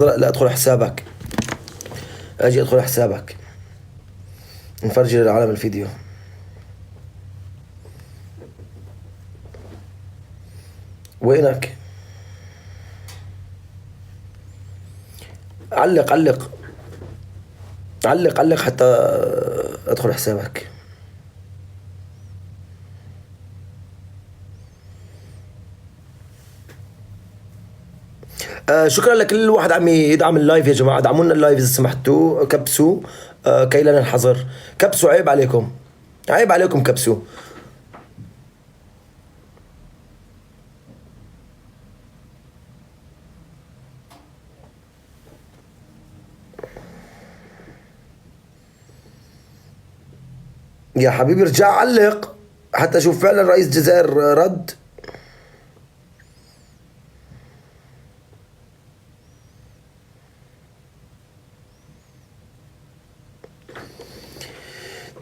لا ادخل حسابك، اجي ادخل حسابك نفرجي للعالم الفيديو. وينك؟ علق علق علق علق حتى ادخل حسابك. شكرا لكل واحد عم يدعم اللايف يا جماعه، ادعمونا اللايف اذا سمحتوا، كبسوا كي لا ننحظر، كبسوا، عيب عليكم، عيب عليكم، كبسوا. يا حبيبي ارجع علق حتى اشوف فعلا رئيس الجزائر رد.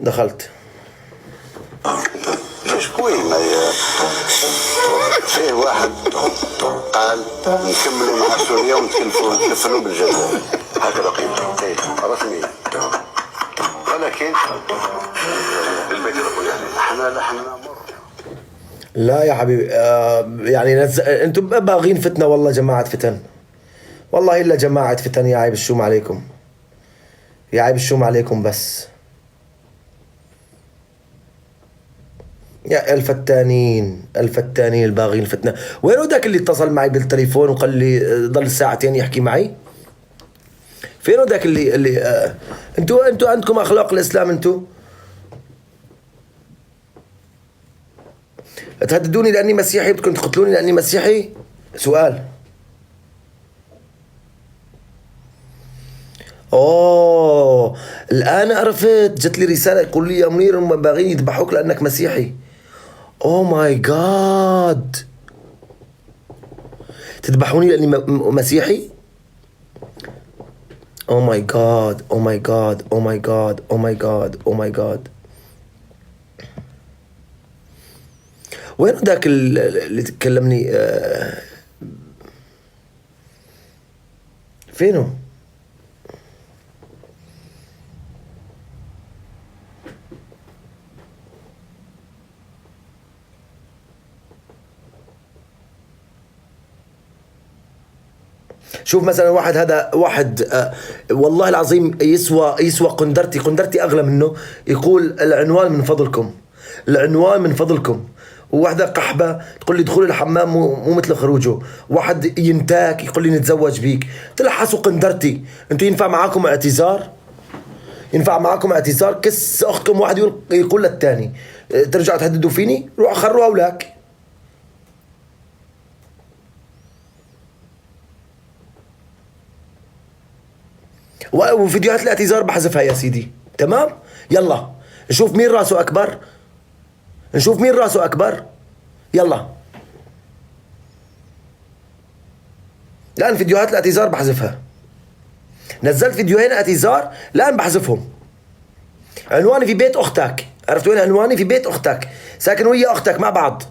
دخلت. شكوين فيه واحد قال نكملوا مع سوريا ونتكفلوا بالجزائر، هكذا قيل رسميا، ولكن البيت يقول يعني احنا لا يا حبيبي يعني انتم باغين فتنه، والله جماعه فتن، والله الا جماعه فتن. يا عيب الشوم عليكم، يا عيب الشوم عليكم بس. يا الفتانين، الفتانين الباغين الفتنة. وينو ذاك اللي اتصل معي بالتليفون وقال لي ضل ساعتين يحكي معي؟ فينو ذاك اللي انتوا عندكم اخلاق الاسلام؟ انتوا تهددوني لاني مسيحي، بدكم تقتلوني لاني مسيحي؟ سؤال. اوه الان عرفت، جت لي رسالة يقول لي يا منير هم باغين يذبحوك لانك مسيحي. اوه ماي جاد، تذبحوني لاني مسيحي؟ اوه ماي جاد، اوه ماي جاد، اوه ماي جاد، اوه ماي جاد، اوه ماي جاد. وين ذاك اللي تكلمني فينه؟ شوف مثلا واحد، هذا واحد والله العظيم يسوى قندرتي اغلى منه، يقول العنوان من فضلكم، العنوان من فضلكم. وواحدة قحبة تقول لي دخول الحمام مو مثل خروجه، واحد ينتاك يقول لي نتزوج بيك. تلحسوا قندرتي، انتوا ينفع معاكم اعتذار؟ ينفع معاكم اعتذار؟ كس اختكم واحد يقول للثاني ترجعوا تهددوا فيني؟ روحوا خروا اولاك. وفيديوهات الاعتذار بحذفها يا سيدي، تمام؟ يلا نشوف مين راسه اكبر، نشوف مين راسه اكبر. يلا الان فيديوهات الاعتذار بحذفها، نزلت فيديوهين اعتذار الان بحذفهم. عنواني في بيت اختك، عرفت وين عنواني؟ في بيت اختك، ساكن ويا اختك مع بعض.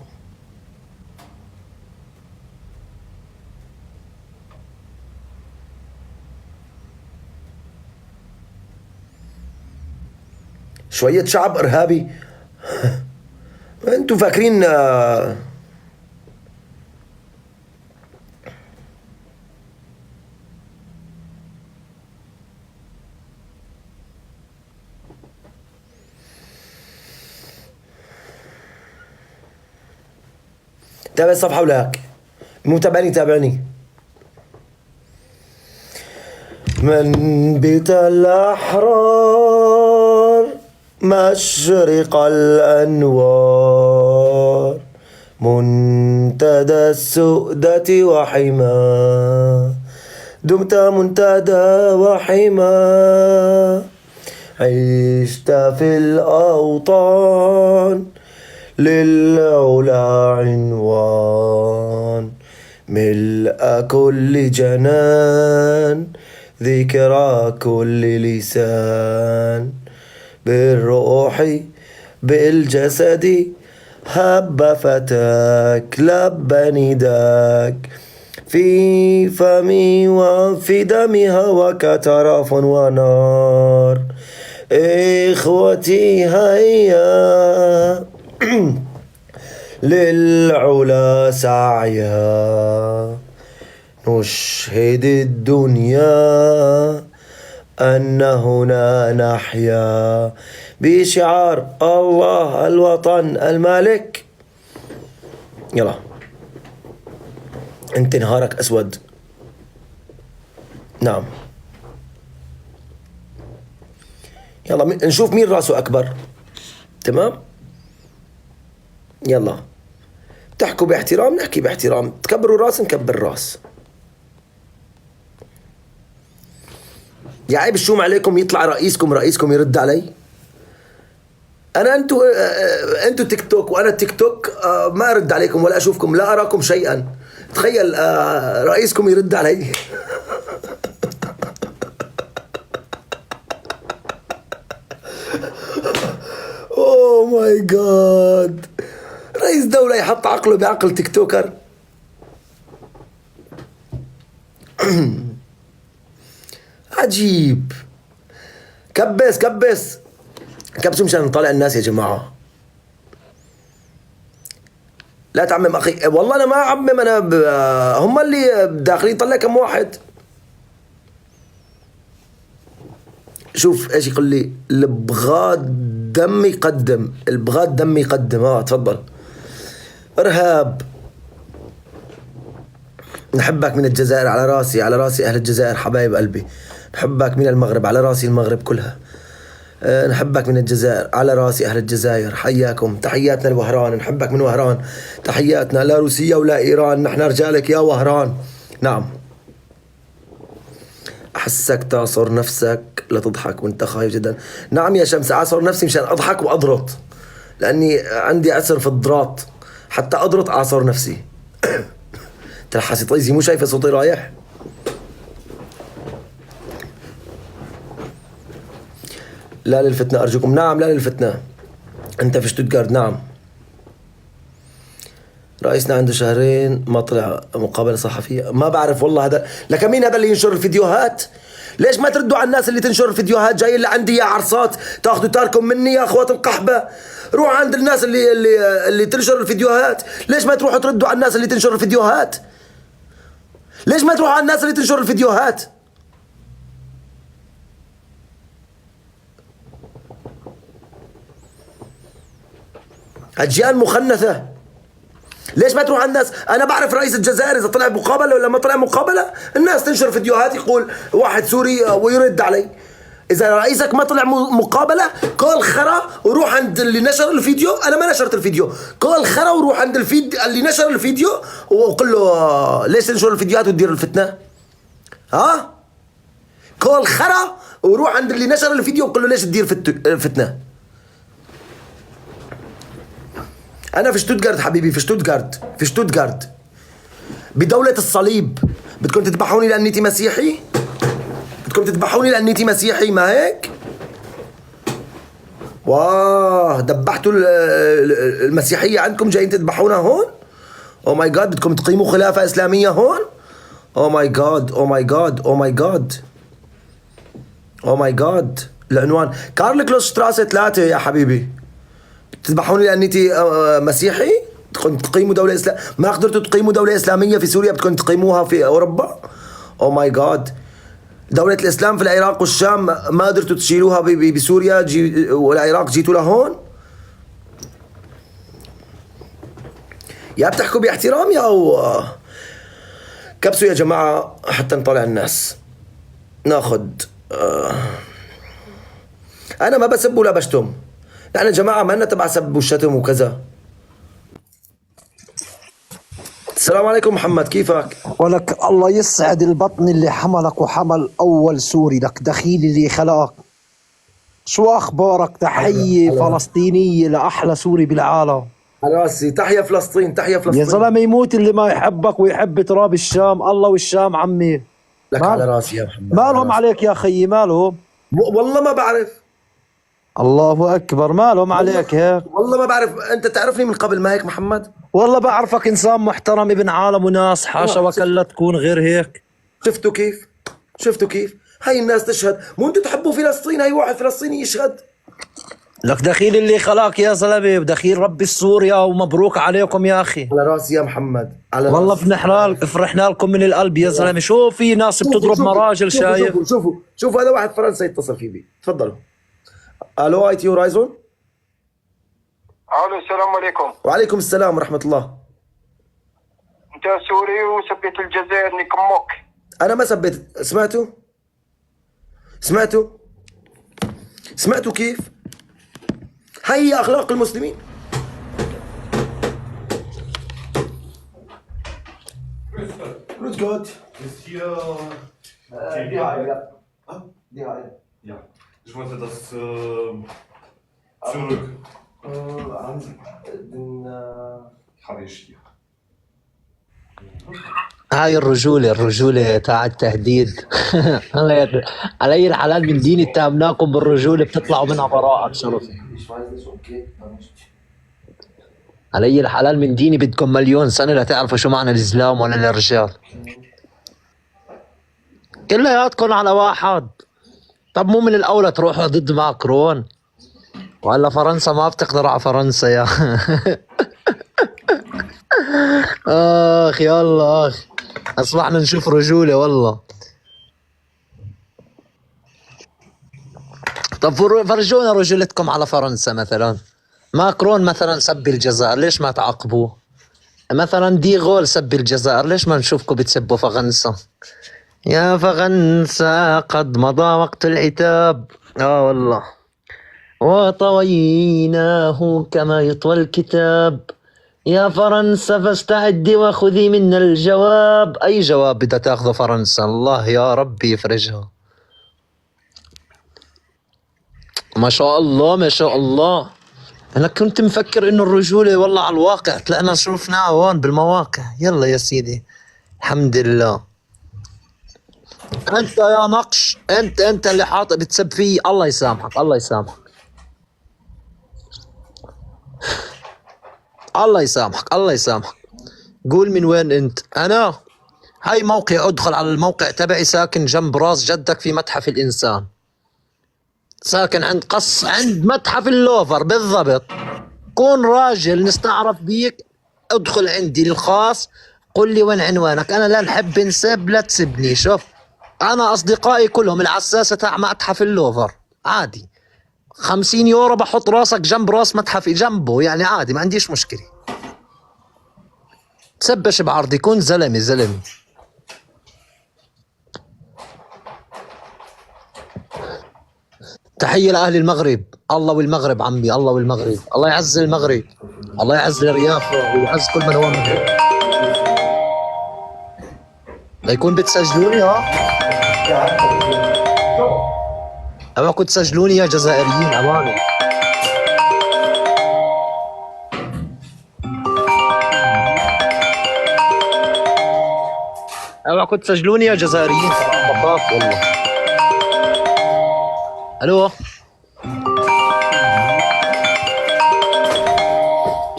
شوية شعب ارهابي انتوا فاكرين تابع الصفحة ولاك، مو تابعني تابعني. من بيت الأحرار مشرق الأنوار، منتدى السؤدة وحما، دمت منتدى وحما، عشت في الأوطان للعلا عنوان، ملء كل جنان ذكرى كل لسان، بالروح بالجسد هب فتاك لب نداك، في فمي وفي دمي هواك ترف ونار. إخوتي هيا للعلا سعيا، نشهد الدنيا أن هنا نحيا بشعار الله الوطن الملك. يلا انت نهارك أسود. نعم يلا نشوف مين راسه أكبر. تمام يلا تحكوا باحترام نحكي باحترام، تكبروا راس نكبر راس. يا عيب الشوم عليكم يطلع رئيسكم يرد علي. انا انتوا تيك توك وانا تيك توك، ما ارد عليكم ولا اشوفكم لا اراكم شيئا. تخيل رئيسكم يرد علي. اوه ماي جاد، رئيس دولة يحط عقله بعقل تيك توكر. عجيب. كبسوا مشان نطلع الناس يا جماعة. لا تعمم أخي، والله أنا ما أعمم، أنا هم اللي داخلين طلع كم واحد. شوف ايش يقول لي، البغاد دم يقدم، البغاد دم يقدم. تفضل. إرهاب، نحبك من الجزائر، على راسي على راسي أهل الجزائر حبايب قلبي. نحبك من المغرب، على راسي المغرب كلها. نحبك من الجزائر، على راسي أهل الجزائر، حياكم. تحياتنا لوهران، نحبك من وهران. تحياتنا لا روسيا ولا إيران، نحن رجالك يا وهران. نعم. أحسك تعصر نفسك لتضحك وانت خايف جدا. نعم يا شمس، أعصر نفسي مشان أضحك وأضرط، لأني عندي عسر في الضراط، حتى أضرط أعصر نفسي. تلحسي طيزي، مو شايفة صوتي رايح؟ لا للفتنة أرجوكم. نعم لا للفتنة. أنت في شتوتغارت. نعم. رئيسنا عنده شهرين ما طلع مقابلة صحفية. ما بعرف والله هذا، لك مين هذا اللي ينشر الفيديوهات؟ ليش ما تردوا على الناس اللي تنشر الفيديوهات؟ جايين لعندي يا عرصات تاخذوا تاركم مني يا اخوات القحبة. روح عند الناس اللي تنشر الفيديوهات. ليش ما تروحوا تردوا على الناس اللي تنشر الفيديوهات؟ ليش ما تروحوا على الناس اللي تنشر الفيديوهات؟ أجيال مخنثة. ليش ما تروح على الناس؟ أنا بعرف رئيس الجزائر إذا طلع مقابلة ولا ما طلع مقابلة، الناس تنشر فيديوهات يقول واحد سوري ويرد علي. إذا رئيسك ما طلع مقابلة، كل خرا وروح عند اللي نشر الفيديو. أنا ما نشرت الفيديو، كل خرا وروح عند اللي نشر الفيديو وقل له ليش تنشر الفيديوهات وتدير الفتنة؟ ها؟ كل خرا وروح عند اللي نشر الفيديو وقل له ليش تدير فتنة؟ أنا في شتوتغارت حبيبي، في شتوتغارت بدولة الصليب. بدكم تذبحوني لأنيتي مسيحي؟ بدكم تذبحوني لأنيتي مسيحي ما هيك؟ واه ذبحتوا المسيحية عندكم، جايين تذبحونا هون؟ أو ماي جاد، بدكم تقيموا خلافة إسلامية هون؟ أو ماي جاد. العنوان كارل شتراسة 3 يا حبيبي. تذبحوني لأنيتي مسيحي؟ بدكم تقيموا دولة ما قدرتوا تقيموا دولة إسلامية في سوريا، بدكم تقيموها في أوروبا؟ أو ماي جاد. دولة الإسلام في العراق والشام ما قدرتوا تشيلوها بسوريا والعراق، جيتوا لهون؟ يا بتحكوا باحترام يا كبسوا يا جماعة حتى نطلع الناس. ناخد أنا ما بسب ولا بشتم، نحن يا جماعة ما لنا تبع سب والشتم وكذا. السلام عليكم محمد، كيفك؟ ولك الله يسعد البطن اللي حملك وحمل أول سوري لك، دخيل اللي خلقك. شو أخبارك؟ تحية فلسطينية لأحلى سوري بالعالم. على راسي. تحيا فلسطين، تحيا فلسطين. يا زلمة يموت اللي ما يحبك ويحب تراب الشام. الله والشام عمي. لك على راسي يا محمد. مالهم عليك يا خيي؟ مالهم؟ والله ما بعرف. الله أكبر. مالهم عليك هيك؟ والله ما بعرف. أنت تعرفني من قبل ما هيك محمد؟ والله بعرفك انسان محترم ابن عالم وناس، حاشا وكلا تكون غير هيك. شفتوا كيف؟ شفتوا كيف؟ هاي الناس تشهد، مو انتوا تحبوا فلسطين، هاي واحد فلسطيني يشهد. لك دخيل اللي خلاك يا زلمه، ودخيل ربي سوريا، ومبروك عليكم يا اخي. على راسي يا محمد، على والله راسي. فرحنا لكم من القلب يا زلمه. شو في ناس بتضرب مراجل شايف؟ شوفوا هذا واحد فرنسا يتصل في بي، تفضلوا. الو اي تي هورايزون. الو السلام عليكم. وعليكم السلام ورحمة الله. انت سوري وسبيت الجزائر نكموك. انا ما سبيت، سمعتوا؟ سمعتوا كيف؟ هاي هي اخلاق المسلمين. Grüß Gott. Ist hier. Ja. Ich wollte das zurück. Habe ich hier. هاي الرجولة تاع التهديد. على أي الحلال من دين اتهمناكم بالرجولة بتطلعوا منها براءة بشرف. على أي الحلال من ديني بدكم مليون سنة لتعرفوا شو معنى الإسلام ولا الرجال. كلياتكم على واحد. طب مو من الأولى تروحوا ضد ماكرون؟ ولا فرنسا ما بتقدر على فرنسا يا آخ يلا آخ، أصبحنا نشوف رجولة والله. طب فرجونا رجولتكم على فرنسا مثلا. ماكرون مثلا سب الجزائر، ليش ما تعاقبوه؟ مثلا ديغول سب الجزائر، ليش ما نشوفكم بتسبوا فرنسا؟ يا فرنسا قد مضى وقت العتاب. والله وطويناه كما يطوى الكتاب. يا فرنسا فاستعدي وخذي منا الجواب. أي جواب بدها تاخذه فرنسا؟ الله يا ربي يفرجها. ما شاء الله ما شاء الله. أنا كنت مفكر إنه الرجولة والله على الواقع، طلعنا شوفناها هون بالمواقع. يلا يا سيدي الحمد لله. أنت يا نقش، أنت اللي حاطط بتسب فيه. الله يسامحك الله يسامحك الله يسامحك الله يسامحك. قول من وين أنت؟ أنا هاي موقع، أدخل على الموقع تبعي، ساكن جنب راس جدك في متحف الإنسان، ساكن عند متحف اللوفر بالضبط. كون راجل نستعرف بيك، ادخل عندي الخاص، قل لي وين عنوانك. أنا لا نحب نسب لا تسبني. شوف أنا أصدقائي كلهم العساسة تاع متحف اللوفر عادي، 50 يورو بحط راسك جنب راس متحفي جنبه، يعني عادي ما عنديش مشكلة. تسبش بعرضي، كون زلمة. تحية لأهل المغرب. الله والمغرب عمي، الله والمغرب. الله يعز المغرب، الله يعز الرياف ويعز كل من هو مغرب. ليكون بتسجلوني اوعكم تسجلوني يا جزائريين امانه. اوعكم تسجلوني يا جزائريين، بخاف والله. الو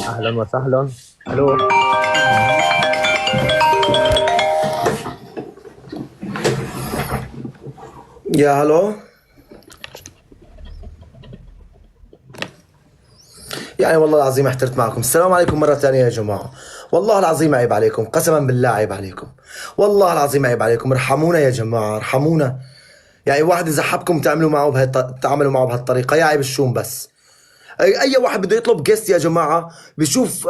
اهلا وسهلا. الو يا هلو. يعني والله العظيم احترت معكم. السلام عليكم مرة ثانية يا جماعة. والله العظيم عيب عليكم، قسما بالله عيب عليكم، والله العظيم عيب عليكم. ارحمونا يا جماعة ارحمونا. يعني واحد إذا حبكم تعملوا معه بهالطريقة يا عيب الشوم. بس أي واحد بده يطلب جيست يا جماعة بيشوف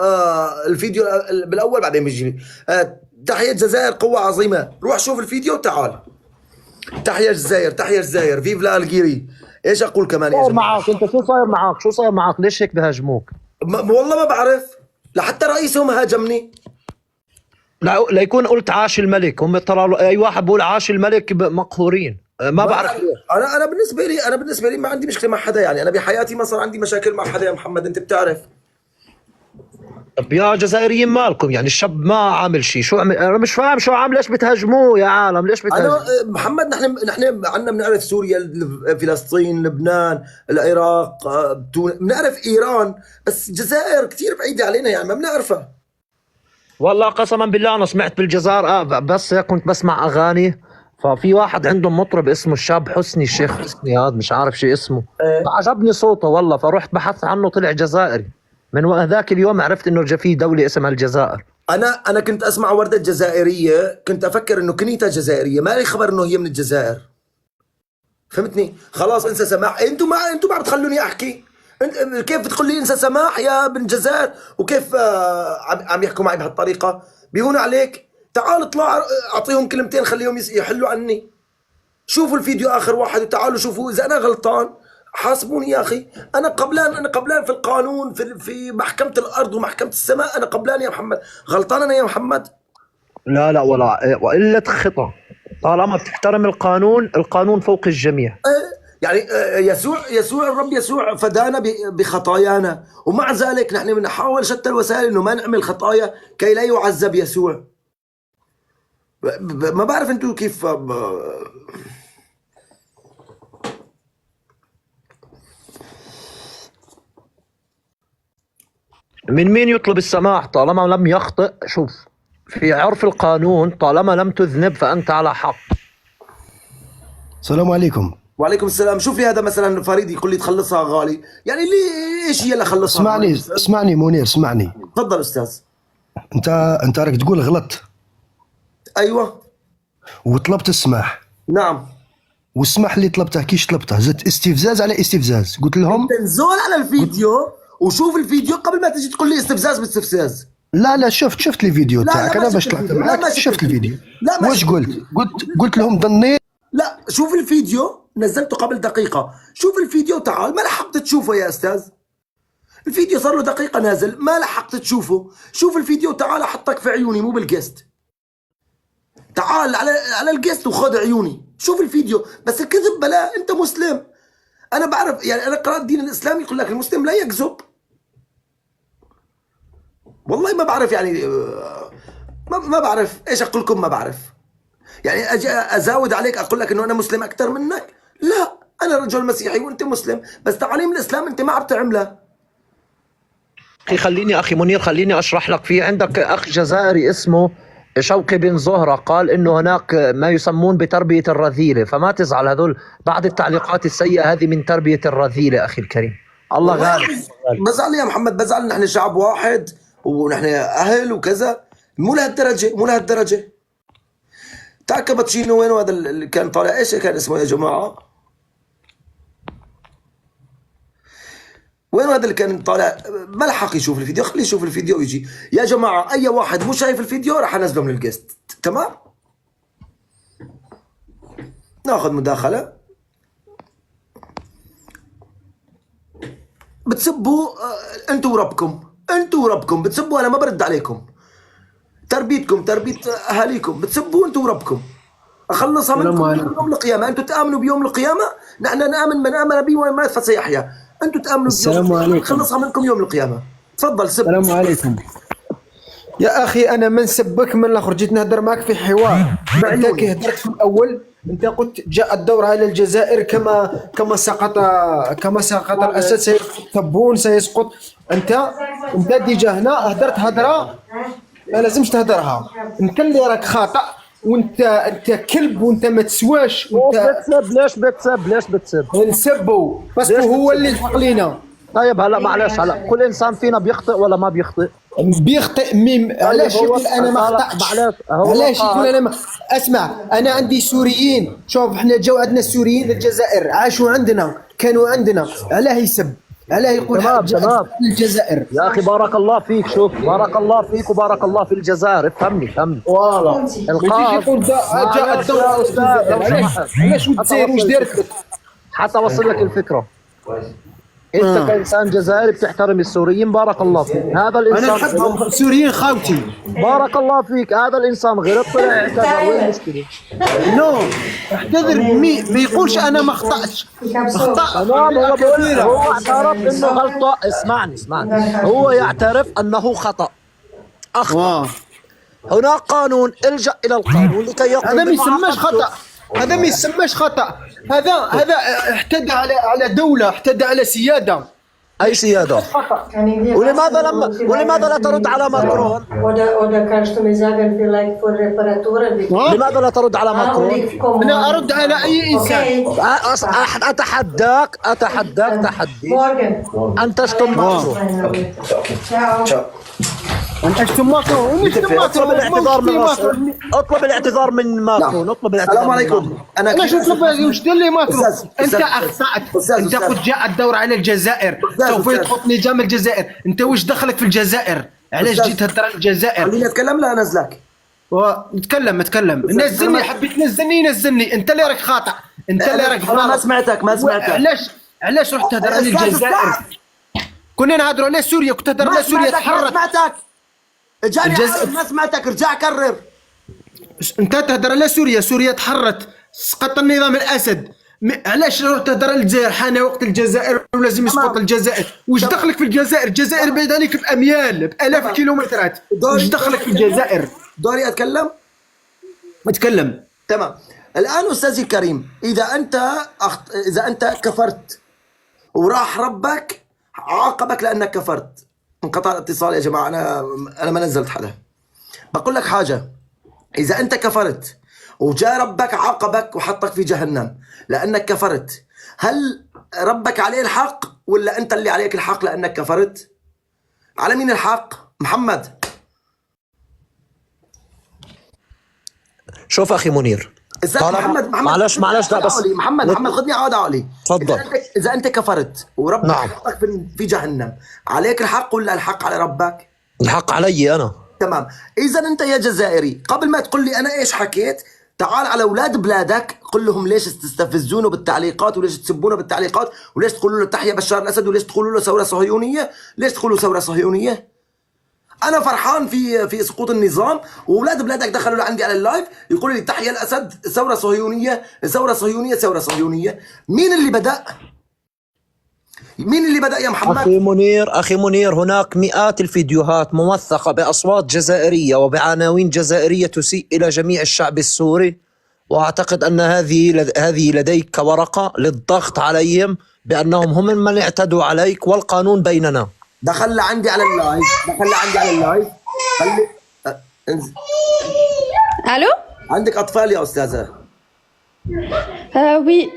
الفيديو بالأول بعدين بيجي لي تحية الجزائر قوة عظيمة. روح شوف الفيديو وتعال. تحية الجزائر، تحية الجزائر، فيف الجيري. ايش اقول كمان يا جماعه؟ معك انت شو صاير معك؟ ليش هيك بهاجموك؟ والله ما بعرف، لحتى رئيسهم هاجمني. لا ليكون قلت عاش الملك، هم طلعوا اي واحد بقول عاش الملك مقهورين. ما بعرف. انا بالنسبه لي ما عندي مشكله مع حدا. يعني انا بحياتي ما صار عندي مشاكل مع حدا يا محمد، انت بتعرف. طب يا جزائريين مالكم؟ يعني الشاب ما عامل شيء، شو عمل؟ انا مش فاهم شو عامل. ليش بتهاجموه يا عالم؟ ليش بتهاجموه؟ انا محمد نحن عندنا بنعرف سوريا، فلسطين، لبنان، العراق، بنعرف ايران، بس الجزائر كثير بعيده علينا، يعني ما بنعرفها. والله قسما بالله انا سمعت بالجزائر بس هيك كنت بسمع اغاني، ففي واحد عندهم مطرب اسمه الشاب حسني، الشيخ حسني هذا مش عارف شو اسمه، فعجبني صوته والله، فرحت بحثت عنه طلع جزائري. من ذاك اليوم عرفت انه في دولة اسمها الجزائر. انا كنت اسمع وردة جزائرية، كنت افكر انه كنيتها جزائرية، ما لي خبر انه هي من الجزائر. فهمتني؟ خلاص انسى سماح. انتوا ما بتخلوني احكي. انت كيف بتقول لي انسى سماح يا بن الجزائر، وكيف عم يحكوا معي بهالطريقة؟ بيهونوا عليك. تعال اطلع اعطيهم كلمتين خليهم يحلوا عني. شوفوا الفيديو اخر واحد وتعالوا شوفوا اذا انا غلطان حاسبوني يا اخي. انا قبلان في القانون، في محكمة الارض ومحكمة السماء. انا قبلان يا محمد. غلطان انا يا محمد؟ لا وإلا خطأ. طالما بتحترم القانون، القانون فوق الجميع. يعني يسوع الرب يسوع فدانا بخطايانا، ومع ذلك نحن بنحاول شتى الوسائل انه ما نعمل خطايا كي لا يعذب يسوع. ما بعرف انتوا كيف. من مين يطلب السماح طالما لم يخطئ؟ شوف، في عرف القانون طالما لم تذنب فأنت على حق. السلام عليكم. وعليكم السلام. شوف لي هذا مثلا فريد يقول لي تخلصها غالي، يعني ليه ايش هي اللي خلصها؟ اسمعني منير، اسمعني. تفضل استاذ. انت راك تقول غلطت. ايوه. وطلبت السماح. نعم. والسماح اللي طلبته كيش طلبته؟ زدت استفزاز على استفزاز. قلت لهم تنزل على الفيديو وشوف الفيديو قبل ما تجي تقول لي استفزاز باستفزاز. لا شفت الفيديو تاعك. انا باش طلعت معاك شفت الفيديو. واش قلت لهم ظنيت. لا شوف الفيديو، نزلته قبل دقيقة. شوف الفيديو تعال. ما لحقت تشوفه يا استاذ. الفيديو صار له دقيقة نازل، ما لحقت تشوفه. شوف الفيديو تعال، احطك في عيوني مو بالجست. تعال على الجست وخذ عيوني. شوف الفيديو. بس الكذب بلا. انت مسلم، انا بعرف، يعني انا قرأت الدين الاسلامي يقول لك المسلم لا يكذب. والله ما بعرف، يعني ما بعرف ايش اقول لكم. ما بعرف يعني اجي ازاود عليك اقول لك انه انا مسلم اكثر منك. لا، انا رجل مسيحي وانت مسلم، بس تعاليم الاسلام انت ما عم تعملها. اخي منير خليني اشرح لك. في عندك اخ جزائري اسمه شوقي بن زهرة، قال انه هناك ما يسمون بتربية الرذيلة، فما تزعل، هذول بعض التعليقات السيئة هذه من تربية الرذيلة اخي الكريم. الله غالب. بزعل يا محمد، بزعل. نحن شعب واحد ونحن اهل وكذا. مو لهالدرجة. تعال كابتشينو وينه هذا اللي كان طالع؟ ايش كان اسمه يا جماعة؟ وين هذا اللي كان طالع؟ ما لحق يشوف الفيديو. خليه يشوف الفيديو ويجي. يا جماعة أي واحد مو شايف الفيديو راح أنزله من الجست. تمام؟ ناخذ مداخلة. بتسبوا أنتوا وربكم بتسبوا. أنا ما برد عليكم. تربيتكم تربية أهاليكم. بتسبوا أنتوا وربكم. أخلصها منكم يوم القيامة. أنتوا تآمنوا بيوم القيامة، نحن نآمن من آمن بي ومن مات فسيحيا. أنتوا تآمنوا. السلام عليكم. خلصها منكم يوم القيامة. تفضل سب. السلام عليكم يا أخي. أنا من سبك من الآخر جيت نهدر معك في حوار. أنت كي هدرت في الأول أنت قلت جاء الدور على الجزائر كما سقط الأسد سيسقط سيسقط. أنت ديجا هنا هدرت هدرة ما لازمش تهدرها. أنت اللي راك خاطئ، وانت كلب، وانت ما تسواش. بتسب ليش بتسب؟ نسبه بس هو اللي الحق لينا. طيب هلا معلش، هلا كل انسان فينا بيخطئ ولا ما بيخطئ؟ بيخطئ. علاش يقول انا ما خطأتش؟ علاش يقول انا ما... اسمع، انا عندي سوريين. شوف احنا جاو عندنا السوريين للجزائر، عاشوا عندنا، كانوا عندنا. علاه يسب؟ علاه يقول تمام الجزائر؟ يا اخي بارك الله فيك. شوف بارك الله فيك وبارك الله في الجزائر. افهمني والله. القاضي يقول جاء الدور على الجزائر. علاش وتسير واش دارت لك؟ حتى اوصل لك الفكره. انت كانسان جزائري بتحترم السوريين، بارك الله فيك. هذا الانسان انا نحب السوريين خاوتي. بارك الله فيك. هذا الانسان غلط طلع اعتذر. وين المشكله؟ نو اعتذر. ما يقولش انا ما خطأتش. اخطأ. هو اعترف انه غلطه. اسمعني هو يعترف انه خطأ، اخطأ. هناك قانون، الجأ الى القانون لكي يقوم. هذا ما يسماش خطأ. هذا ما يسماش خطأ. هذا اعتدى على دولة، اعتدى على سيادة. أي سيادة؟ ولماذا لا ترد على ماكرون؟ Oder kannst du mir sagen, vielleicht für Reparaturen? لماذا لا ترد على ماكرون؟ انا ارد على اي انسان. أتحداك تحدي Morgen. أن تشتم ماكرون. Ciao. انت اشتم ماكرون ونشتم اطلب الاعتذار من ماكرون. اطلب الاعتذار من ماكرون. اطلب الاعتذار. السلام عليكم. انا شو اطلب وش لي ماكرون؟ انت أستاذ. اخطات. أستاذ. انت قد جاء الدور على الجزائر، سوف يضبط نظام الجزائر. انت وش دخلك في الجزائر؟ علاش أستاذ. جيت هدر على الجزائر؟ خليني اتكلم لا انزلك. نتكلم نزلني، حبيت نزلني انت اللي راك خاطئ، انت اللي راك انا ما غلط. سمعتك. علاش رحت تهدر على أستاذ، الجزائر؟ كنا نهضروا على سوريا، كنت تهدر على سوريا ما تحرك. سمعتك. جاني الجزائر. ما سمعتك. ارجع كرر. انت تهدر على سوريا، سوريا تحرت، سقط النظام الاسد. علاش رحت تهدر على الجزائر؟ حان وقت الجزائر ولازم يسقط الجزائر. وش دخلك في الجزائر؟ الجزائر بعيد عليك باميال بالاف الكيلومترات. وش دخلك في الجزائر؟ دوري اتكلم. اتكلم. تمام. الان استاذي الكريم، اذا انت كفرت وراح ربك عاقبك لانك كفرت. انقطع الاتصال يا جماعه. انا ما نزلت حدا. بقول لك حاجه، اذا انت كفرت وجاء ربك عاقبك وحطك في جهنم لانك كفرت، هل ربك عليه الحق ولا انت اللي عليك الحق لانك كفرت؟ على مين الحق؟ محمد. شوف أخي منير، استاذ محمد معلش لا بس محمد خذني عاد علي. تفضل. اذا انت كفرت وربك نعم. حطك في جهنم، عليك الحق ولا الحق على ربك؟ الحق علي أنا. تمام. اذا انت يا جزائري قبل ما تقول لي انا ايش حكيت، تعال على اولاد بلادك قل لهم ليش تستفزونه بالتعليقات، وليش تسبونه بالتعليقات، وليش تقولوا له تحيا بشار الاسد، وليش تقولوا له ثوره صهيونيه، ليش تقولوا ثوره صهيونيه؟ انا فرحان في سقوط النظام، واولاد بلادك دخلوا لعندي على اللايف يقولوا لي تحيا الاسد، ثوره صهيونيه، ثوره صهيونيه، ثوره صهيونيه. مين اللي بدأ؟ مين اللي بدأ يا محمد؟ أخي منير، هناك مئات الفيديوهات موثقة بأصوات جزائرية وبعناوين جزائرية تسيء إلى جميع الشعب السوري، وأعتقد أن هذه لديك ورقة للضغط عليهم بأنهم هم من اعتدوا عليك والقانون بيننا. دخل لعندي على اللايف. خلي الو. عندك اطفال يا استاذه؟ وي.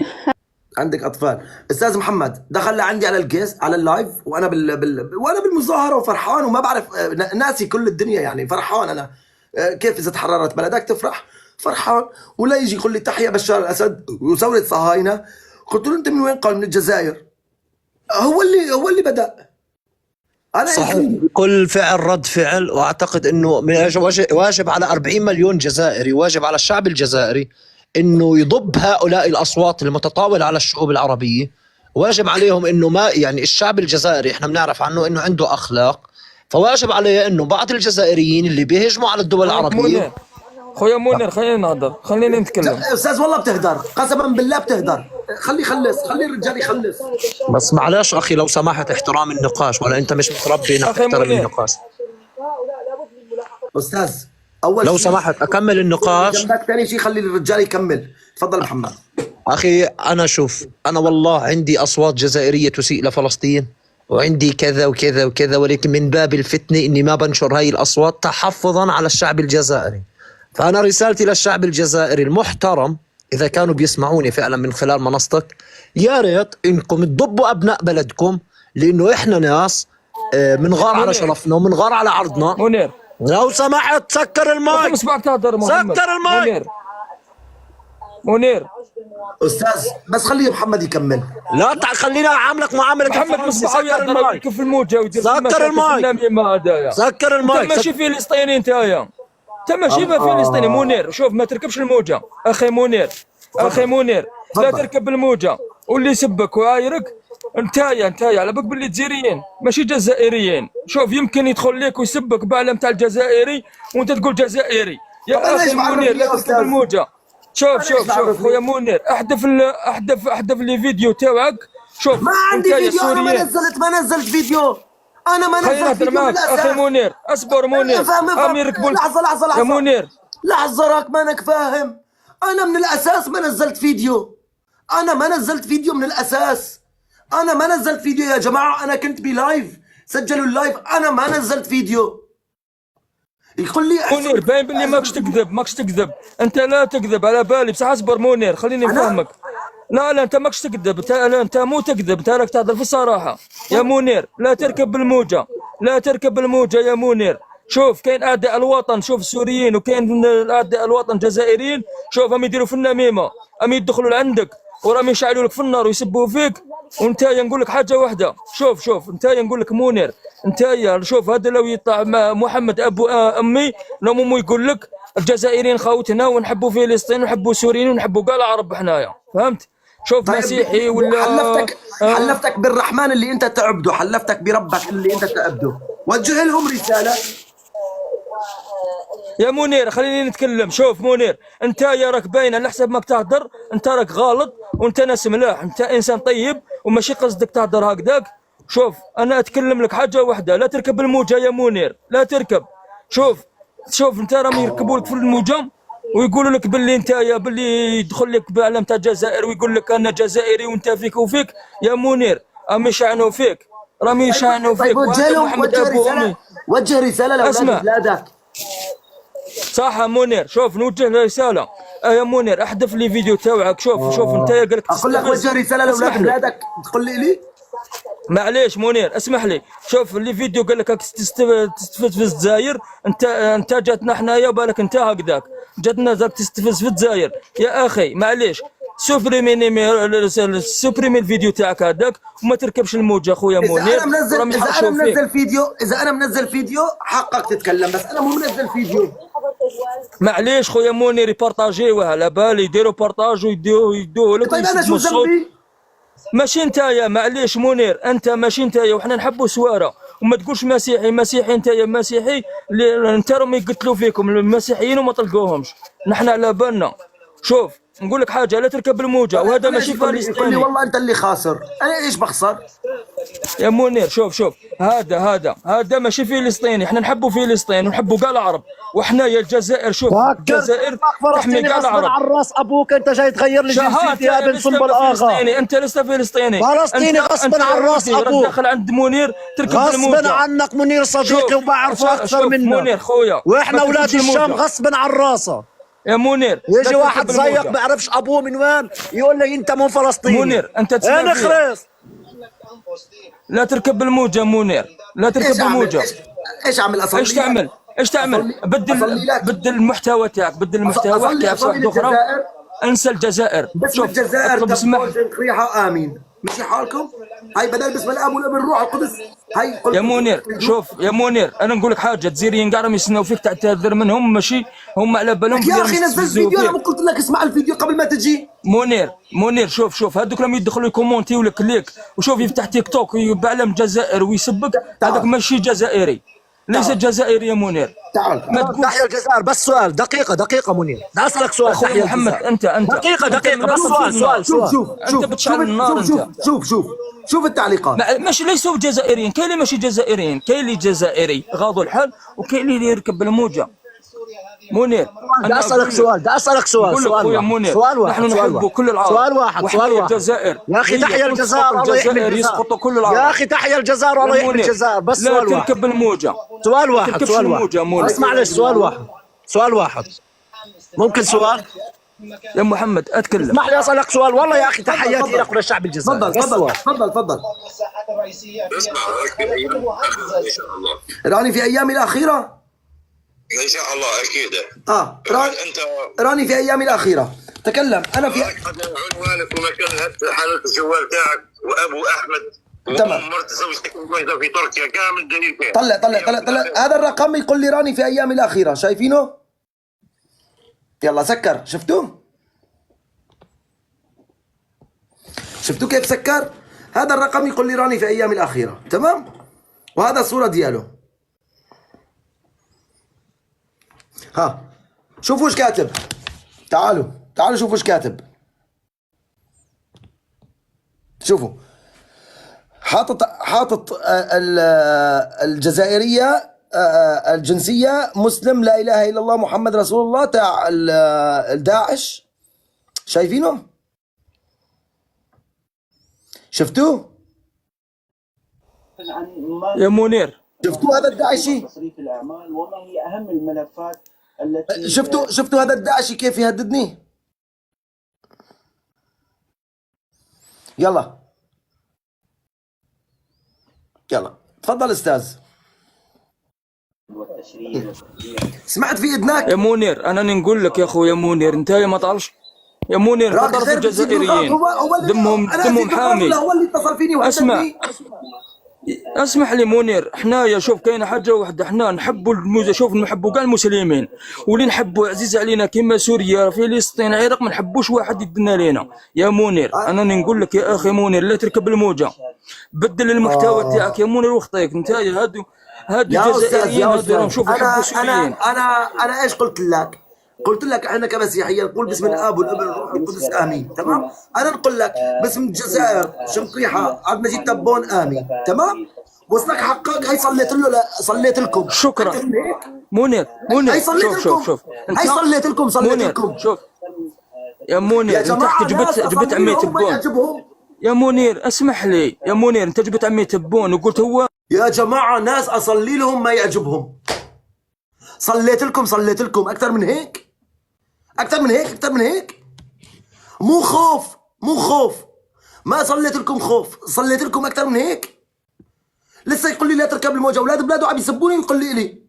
عندك اطفال. استاذ محمد دخل لعندي على على اللايف وانا وانا بالمظاهره وفرحان وما بعرف ناسي كل الدنيا يعني فرحان انا. كيف اذا تحررت بلدك تفرح؟ فرحان. ولا يجي يقول لي تحيا بشار الاسد وثوره صهاينه. قلت له انت من وين؟ قال من الجزائر. هو اللي بدأ. أنا صحيح. كل فعل رد فعل، واعتقد انه واجب على 40 مليون جزائري، واجب على الشعب الجزائري انه يضب هؤلاء الاصوات المتطاوله على الشعوب العربيه. واجب عليهم انه ما يعني الشعب الجزائري احنا بنعرف عنه انه عنده اخلاق، فواجب عليه انه بعض الجزائريين اللي بيهجموا على الدول العربيه. خويا منير خلينا نهضر، خليني نتكلم. استاذ والله بتهدر، قسما بالله بتهدر. خلي الرجال يخلص. بس معلش اخي لو سمحت احترام النقاش، ولا انت مش متربي انك تحترم النقاش؟ استاذ اول لو شيء سمحت اكمل النقاش. جنبك ثاني شيء خلي الرجال يكمل. تفضل محمد. اخي انا شوف، انا والله عندي اصوات جزائريه تسيء لفلسطين، وعندي كذا وكذا وكذا، ولكن من باب الفتنه اني ما بنشر هاي الاصوات تحفظا على الشعب الجزائري. فانا رسالتي للشعب الجزائري المحترم، اذا كانوا بيسمعوني فعلا من خلال منصتك، يا ريت انكم تضبوا ابناء بلدكم، لانه احنا ناس منغار على شرفنا ومنغار على عرضنا. منير لو سمحت سكر المايك. سكر المايك. منير استاذ بس خلي محمد يكمل. لا خلينا اعاملك معامله محمد مصباح يهضر في الموجه ويدير سكر المايك. سكر المايك. انت ماشي فلسطيني نتايا، انت ماشي فلسطيني. منير شوف ما تركبش الموجه اخي منير. اخي منير لا تركب الموجه، واللي يسبك وعايرك انتايا على بالك باللي جزائريين ماشي جزائريين. شوف يمكن يدخل ليك ويسبك بعلم تاع الجزائري وانت تقول جزائري. يا اخي منير لا تركب الموجه. شوف خويا منير احذف لي فيديو تاعك. شوف ما عندي فيديو. انا ما نزلت فيديو. انا ما نزلت فيديو معك اخي منير. اصبر منير. لحظه يا منير لحظه راك مانك فاهم. انا من الاساس ما نزلت فيديو. من الاساس. انا ما نزلت فيديو يا جماعه، انا كنت بلايف، سجلوا اللايف، انا ما نزلت فيديو. يقول لي منير باين باللي ماكش تكذب، ماكش تكذب، انت لا تكذب على بالي، بصح اصبر منير خليني نفهمك. لا انت ماكش تكذب، انت مو تكذب، انت راك تهضر في الصراحه يا منير. لا تركب بالموجه، لا تركب بالموجه يا منير. شوف كاين اعداء الوطن، شوف السوريين، وكاين اعداء الوطن الجزائريين، شوف هم يديروا في النميمه، هم يدخلوا لعندك وراهم يشعلوا لك في النار ويسبوا فيك. وانت نقول لك حاجه واحده، شوف انت نقول لك منير، انت شوف هذا لو يطلع مع محمد ابو امي لو مو يقول لك الجزائريين خوتنا ونحبوا فلسطين ونحبوا السوريين ونحبوا كاع العرب حنايا، فهمت؟ شوف طيب مسيحي ولا حلفتك بالرحمن اللي انت تعبده، حلفتك بربك اللي انت تعبده، وجه لهم رساله. يا منير خليني نتكلم. شوف منير، انت يا راك باين على حسب ماك تهدر، انت راك غلط وانت ناس ملاح، انت انسان طيب وماشي قصدك تهدر هكذاك. شوف انا اتكلم لك حاجه واحده، لا تركب الموجه يا منير، لا تركب. شوف انت راهم يركبوا لك في الموجه ويقولوا لك باللي انت باللي يدخل لك بعلم تاع الجزائر ويقول لك انا جزائري وانت فيك وفيك يا منير، راهم يشعنوا فيك، راهم يشعنوا فيك. وجه لهم، وجه رساله لاولاد بلادك. صح يا منير، شوف نوجه رساله. يا منير احذف لي فيديو تاعك. شوف انت قال لك اقول لك وجه رساله لاولاد بلادك، تقول لي معليش منير اسمح لي. شوف اللي فيديو قال لك راك تستفز في الجزائر، انت جاتنا حنايا بالك انت هكذاك، جاتنا راك تستفز في الجزائر يا اخي. معليش سوبريمي الفيديو تاعك هذاك وما تركبش الموجه خويا منير. اذا انا منزل فيديو حقك تتكلم، بس انا مو منزل فيديو. معليش خويا منير يبارطاجيوه على بالي، يديروا بارطاج ويدوه لك. طيب انا شو ذنبي؟ ماشي نتايا، معليش منير انت ماشي نتايا، وحنا نحبوا سواره. وما تقولش مسيحي نتايا مسيحي، انت راهم يقتلوا فيكم المسيحيين وما تلقوهمش، نحن على بالنا. شوف نقول لك حاجه، لا تركب الموجه، وهذا ماشي فلسطيني. يقول لي والله انت اللي خاسر، انا ايش بخسر؟ يا منير شوف هذا ماشي فلسطيني، احنا نحبوا فلسطين ونحبوا كاع العرب، وحنا يا الجزائر. شوف الجزائر تحمي كاع العرب. على الراس ابوك، انت جاي تغير لي جنسيتي يا بن سنبل اغا. انت لست فلسطيني، فلسطيني غصبا على الراس ابوك. داخل عند منير تركب الموجه غصبا عنك. منير صديقي وبعرفه اكثر منك. منير خويا واحنا اولاد الشام غصبا على الراسه. يا منير يجي واحد زيك ما يعرفش ابوه من وين يقول لي انت مو فلسطيني. منير انت انا خريص. لا تركب بالموجه منير، لا تركب بالموجه. ايش اعمل؟ اصلي ايش تعمل؟ بدل المحتوى تاعك، بدل المحتوى، احكي على واحد اخرى، انسى الجزائر. شوف الجزائر تبوج ريحه امين، ماشي حالكم؟ هاي بدل بسم الاب والابن الروح القدس. هاي يا منير شوف يا منير، انا نقول لك حاجه، الجزائريين كاع راهم يستناو فيك تعتذر منهم، ماشي هم على بالهم. يا اخي نزلت فيديو، انا قلت لك اسمع الفيديو قبل ما تجي. منير شوف هذوك راهم يدخلوا يكومونتيو لك وشوف يفتح تيك توك ويبعلم الجزائر ويسبك، هذاك ماشي جزائري، ليس جزائري يا منير. تعال تحيا الجزائر. بس سؤال، دقيقة منير، بدي اسألك سؤال. تحيا محمد، انت دقيقة بس سؤال. انت بتشعل النار. انت شوف التعليقات. ماشي ليسوا جزائريين، كاين اللي ماشي جزائريين، كاين اللي جزائري غاضوا الحال، وكاين اللي يركب بالموجة. منير بدي اسألك سؤال واحد. نحن نحب كل العرب. سؤال واحد. الجزائر يا اخي تحيا الجزائر، الله يحمي الجزائر. يسقطوا كل العرب. يا اخي تحيا الجزائر والله يحمي الجزائر. بس سؤال لا واحد. تركب بالموجة. سؤال واحد. اسمع ليش سؤال واحد. ممكن سؤال؟ يا محمد اتكلم. اسمح لي اسالك سؤال والله يا اخي، تحياتي لك وللشعب الجزائري. تفضل. راني في ايامي الاخيره ان شاء الله اكيد. راني في ايامي الاخيره. تكلم. انا في عنوانك ومكان حاله الجوال تاعك وابو احمد تمام. ومرت زوجتك في تركيا كامل دليل فيه. طلع هذا الرقم يقول لي راني في ايامي الاخيره، شايفينه؟ يلا سكر. شفتوا كيف سكر؟ هذا الرقم يقول لي راني في ايامي الاخيره، تمام؟ وهذا الصوره دياله. ها شوفوا ايش كاتب. تعالوا شوفوا ايش كاتب. شوفوا حاطط الجزائريه الجنسيه مسلم، لا اله الا الله محمد رسول الله، تاع الداعش. شايفينه؟ شفتوه؟ يا منير شفتوا هذا الداعشي؟ تصريف الأعمال وما هي أهم الملفات التي شفتوا هذا الداعشي كيف يهددني؟ يلا تفضل استاذ. والتشريع سمعت في اذنك؟ يا منير انا نقول لك يا اخويا منير، انت ما تعرفش يا منير راجل تعرف خير الجزائريين دمهم حامي. هو اللي اتصل فيني اسمع وهددني. اسمح لي منير، حنايا شوف كاينه حاجه واحده، حنا نحبوا شوف نحبوا كاع المسلمين، واللي نحبوا عزيز علينا كيما سوريا فلسطين العراق، ما نحبوش واحد يدنا لينا. يا منير انا نقول لك يا اخي منير، لا تركب الموجه، بدل المحتوى تاعك يا منير وخطيك. انت هادو الجزائريين هادو راهم شوف يحبوا السوريين. انا ايش قلت لك؟ قلت لك احنا كمسيحيين نقول بسم الاب والابن والروح القدس امين، تمام؟ انا نقول لك باسم الجزائر شنقيحه عبد المجيد تبون امين، تمام؟ وصلك حقك. هي صليت له، لا صليت لكم. شكرا منير. هي صليت لكم. شوف هي صليت لكم منير شوف يا منير، يا انت جماعه جبت عمي تبون. يا منير اسمح لي يا منير، انت جبت عمي تبون وقلت هو يا جماعه ناس اصلي لهم ما يعجبهم. صليت لكم اكثر من هيك، اكثر من هيك. مو خوف، ما صليت لكم خوف، صليت لكم اكثر من هيك. لسه يقول لي لا تركب الموجه، اولاد بلاده عم يسبوني، يقول لي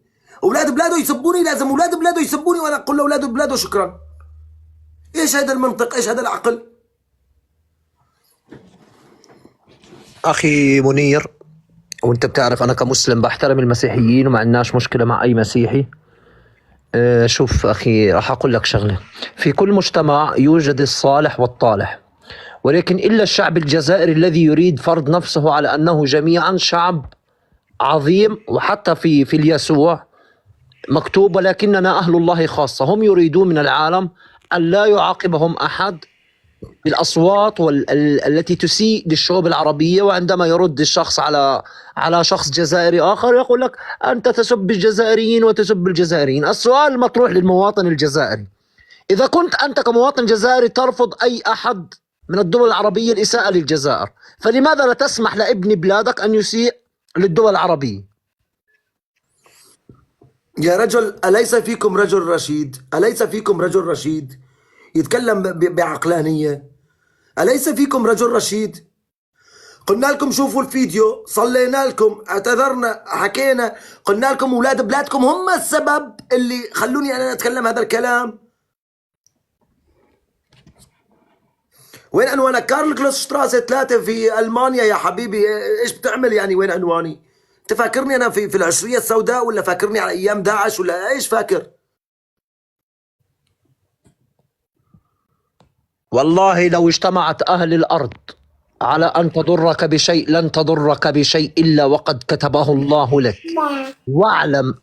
اولاد بلاده يسبوني، لازم اولاد بلاده يسبوني، وانا اقول له اولاد بلاده شكرا. ايش هذا المنطق؟ ايش هذا العقل؟ أخي منير، وأنت بتعرف أنا كمسلم بحترم المسيحيين وما عندناش مشكلة مع أي مسيحي. شوف أخي، راح أقول لك شغلة. في كل مجتمع يوجد الصالح والطالح، ولكن إلا الشعب الجزائري الذي يريد فرض نفسه على أنه جميعا شعب عظيم، وحتى في اليسوع مكتوب ولكننا أهل الله خاصة. هم يريدون من العالم أن لا يعاقبهم أحد بالأصوات التي تسيء للشعوب العربية، وعندما يرد الشخص على شخص جزائري آخر يقول لك أنت تسب الجزائريين وتسب الجزائريين. السؤال المطروح للمواطن الجزائري، إذا كنت أنت كمواطن جزائري ترفض أي أحد من الدول العربية الإساءة للجزائر، فلماذا لا تسمح لابن بلادك أن يسيء للدول العربية؟ يا رجل، أليس فيكم رجل رشيد يتكلم بعقلانية؟ أليس فيكم رجل رشيد؟ قلنا لكم شوفوا الفيديو، صلينا لكم، اعتذرنا، حكينا، قلنا لكم أولاد بلادكم هم السبب اللي خلوني أنا أتكلم هذا الكلام. وين عنوانك؟ كارل كلوس شتراسة 3 في ألمانيا يا حبيبي. إيش بتعمل يعني؟ وين عنواني؟ أنت فاكرني أنا في العشرية السوداء، ولا فاكرني على أيام داعش، ولا إيش فاكر؟ والله لو اجتمعت أهل الأرض على أن تضرك بشيء لن تضرك بشيء إلا وقد كتبه الله لك. واعلم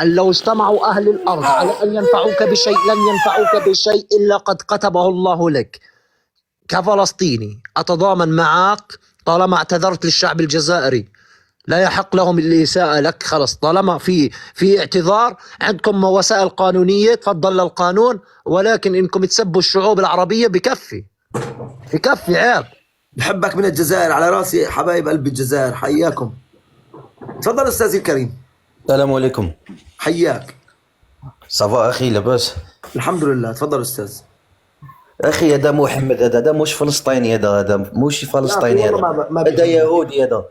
أن لو اجتمعوا أهل الأرض على أن ينفعوك بشيء لن ينفعوك بشيء إلا قد كتبه الله لك. كفلسطيني أتضامن معك طالما اعتذرت للشعب الجزائري، لا يحق لهم الإساءة لك. خلص، طالما في اعتذار، عندكم وسائل قانونية، تفضل للقانون، ولكن إنكم تسبوا الشعوب العربية بكفي عيب. بحبك من الجزائر، على راسي حبايب قلب الجزائر، حياكم. تفضل أستاذي الكريم. السلام عليكم. حياك. صافا أخي، لاباس؟ الحمد لله. تفضل أستاذ. أخي هذا محمد، هذا مش فلسطيني، هذا مش فلسطيني، هذا يهودي، هذا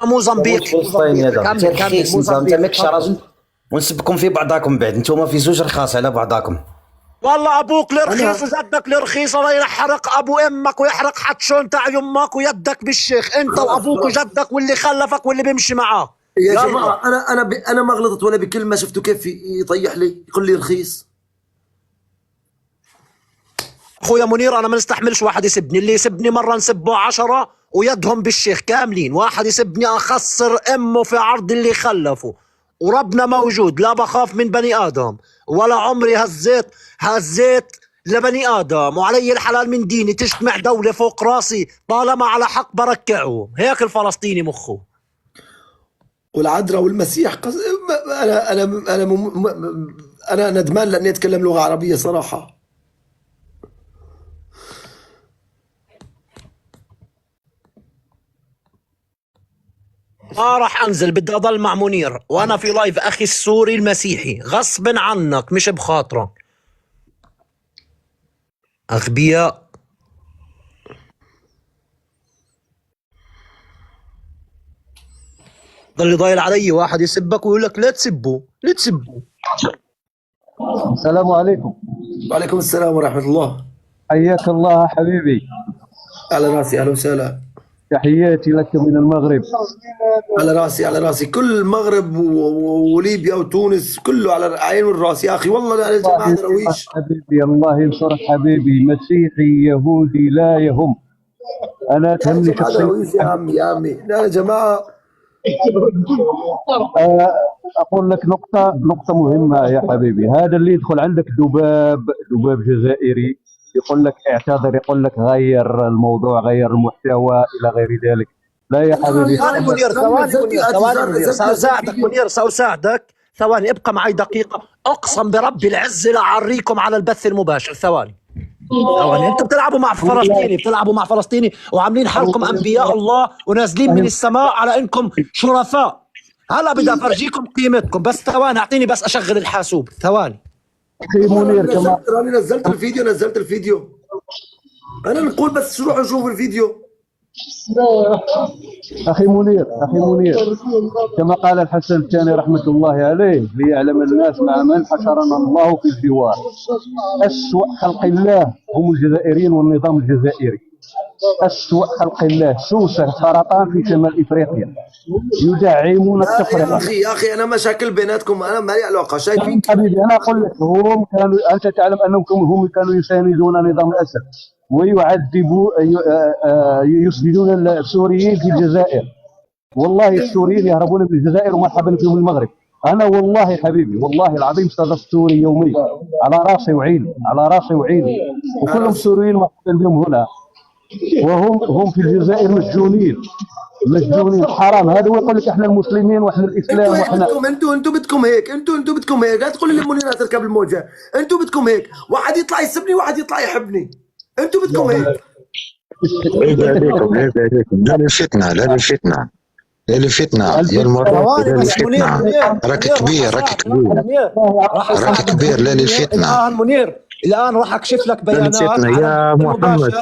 موزمبيق. فلسطيني هذا. انت رخيص، انت ماكش راجل، ونسبكم في بعضاكم بعد، انتوما في زوج رخاص على بعضاكم. والله ابوك لرخيص وجدك لرخيص، الله يحرق ابو امك ويحرق حتشون تاع يمك ويدك بالشيخ، انت وابوك وجدك واللي خلفك واللي بيمشي معاه. يا جماعه انا ما غلطت ولا بكلمه. شفتوا كيف يطيح لي، يقول لي رخيص. اخويا منير، انا ما نستحملش واحد يسبني، اللي يسبني مره نسبه 10 ويدهم بالشيخ كاملين. واحد يسبني اخسر امه في عرض اللي خلفه، وربنا موجود، لا بخاف من بني ادم، ولا عمري هزيت لبني ادم، وعلي الحلال من ديني. تجتمع دولة فوق راسي طالما على حق بركعهم. هيك الفلسطيني مخه. والعذراء والمسيح انا ندمان لاني اتكلم لغه عربيه صراحه. ما راح انزل، بدي اضل مع منير وانا في لايف اخي السوري المسيحي غصب عنك مش بخاطرك. اغبياء. ضل ضايل علي واحد يسبك ويقول لك لا تسبوا لا تسبوا. السلام عليكم. وعليكم السلام ورحمة الله. حياك الله حبيبي. على راسي، أهلا وسهلا. تحياتي لك من المغرب. على راسي على راسي، كل المغرب وليبيا وتونس كله على عين والراس يا أخي، والله على الجماعة درويش. حبيبي الله ينصرك حبيبي، مسيحي يهودي لا يهم. أنا تهمني درويش يا عمي يا عمي. لا يا جماعة، أقول لك نقطة مهمة يا حبيبي. هذا اللي يدخل عندك ذباب جزائري يقول لك اعتذر، يقول لك غير الموضوع، غير المحتوى إلى غير ذلك. لا يا حبيبي. ثواني منير، ثواني سأساعدك منير، سأساعدك. ثواني ابقى معي دقيقة. أقسم برب العزة لأعريكم على البث المباشر. ثواني انتم بتلعبوا مع فلسطيني وعاملين حالكم انبياء الله ونازلين من السماء على انكم شرفاء. هلا بدي افرجيكم قيمتكم، بس ثواني اعطيني بس اشغل الحاسوب. ثواني. اخي منير كمان أنا نزلت الفيديو. انا نقول بس روحوا شوفوا الفيديو. أخي منير كما قال الحسن الثاني رحمة الله عليه: ليعلم الناس مع من حشرنا الله في الجوار. أسوأ خلق الله هم الجزائريين والنظام الجزائري. أسوأ خلق الله، سوسة سرطان في شمال إفريقيا، يدعمون التفرقة. يا أخي أنا مشاكل بيناتكم أنا ما لي علاقة. شايفين حبيبي أنا أقول لك، أنت تعلم أنهم هم كانوا يساندون نظام الأسد ويعذبوا يسجنون السوريين في الجزائر. والله السوريين يهربون من الجزائر ومرحبا فيهم المغرب. انا والله حبيبي والله العظيم استضفت سوري يوميا على راسي وعيني وكلهم سوريين مرحبا بهم هنا، وهم في الجزائر مسجونين حرام. هذا يقول لك احنا المسلمين واحنا الاسلام واحنا انتوا بدكم هيك. لا تقول لي منير تركب الموجه. انتوا بدكم هيك، واحد يطلع يسبني واحد يطلع يحبني. انتوا بدكم هيك. عيب عليكم لا للفتنة يا المرات لا للفتنة. راك كبير لا للفتنة. منير الآن راح أكشف لك بيانات يا محمد.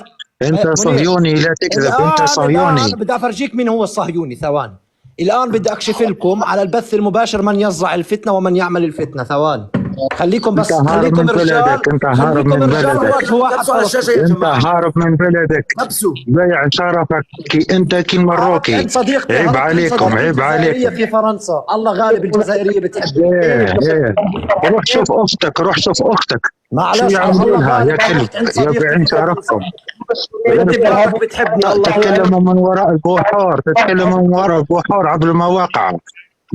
أنت صهيوني لا تكذب. أنت صهيوني. بدي أفرجيك مين هو الصهيوني. ثواني الآن بدي أكشف لكم على البث المباشر من يزرع الفتنة ومن يعمل الفتنة. ثواني خليكم بس، خليكم رجال. انت هارب من بلدك. انت هارب من بلدك. ضيع شرفك انت كي المروكي. عيب عليكم في فرنسا الله غالب. الجزائرية بتحب. روح شوف اختك شو يعملونها يا كلب يا بعين شرفكم. تتكلموا من وراء البحور عبر المواقع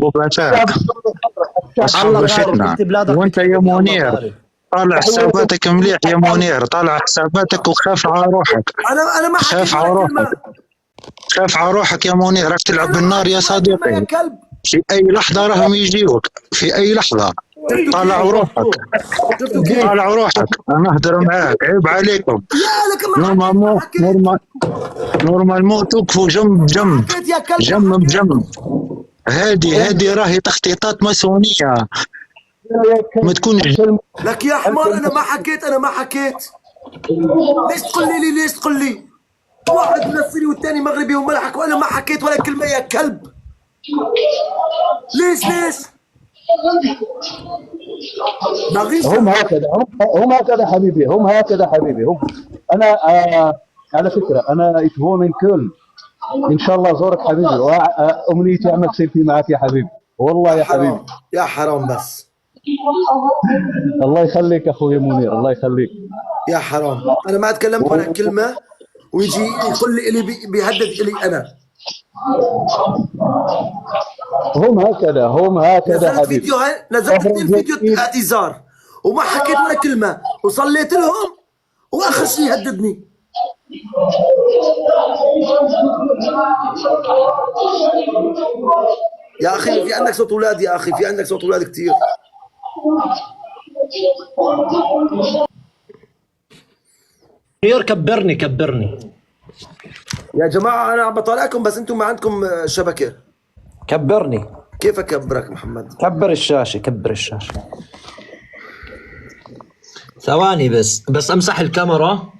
وباتاك. أصحاب الفتنة. وانت يا منير طالع حساباتك مليح يا منير، طالع حساباتك وخاف على روحك. انا ما خاف على روحك يا منير. راك تلعب بالنار يا صديقي. في اي لحظة راهم يجيوك، في اي لحظة. طالع روحك. انا اهدر معاك. عيب عليكم. نورمال مو توقفوا جنب. هذه راهي تخطيطات ماسونية. ما تكونش لك يا حمار. انا ما حكيت. ليش تقول لي واحد مصري والثاني مغربي وملحق وانا ما حكيت ولا كلمة يا كلب. ليش هم هكذا حبيبي. انا على فكرة انا اتفون كل ان شاء الله زورك حبيبي، وامنيتي اعمل سيلفي معك يا حبيبي. والله يا حبيبي يا حرام بس. الله يخليك اخوي منير، الله يخليك يا حرام. انا ما تكلمت ولا كلمه ويجي يقول لي اللي بيهدد لي انا. هم هكذا حبيبي. نزلت فيديو اعتذار وما حكيت ولا كلمه وصليت لهم واخر شيء يهددني. يا اخي في عندك صوت اولاد، يا اخي في عندك صوت اولاد كثير. كبرني يا جماعه انا عم بطالعكم بس انتم ما عندكم شبكه. كبرني. كيف اكبرك محمد؟ كبر الشاشة، كبر الشاشة. ثواني بس امسح الكاميرا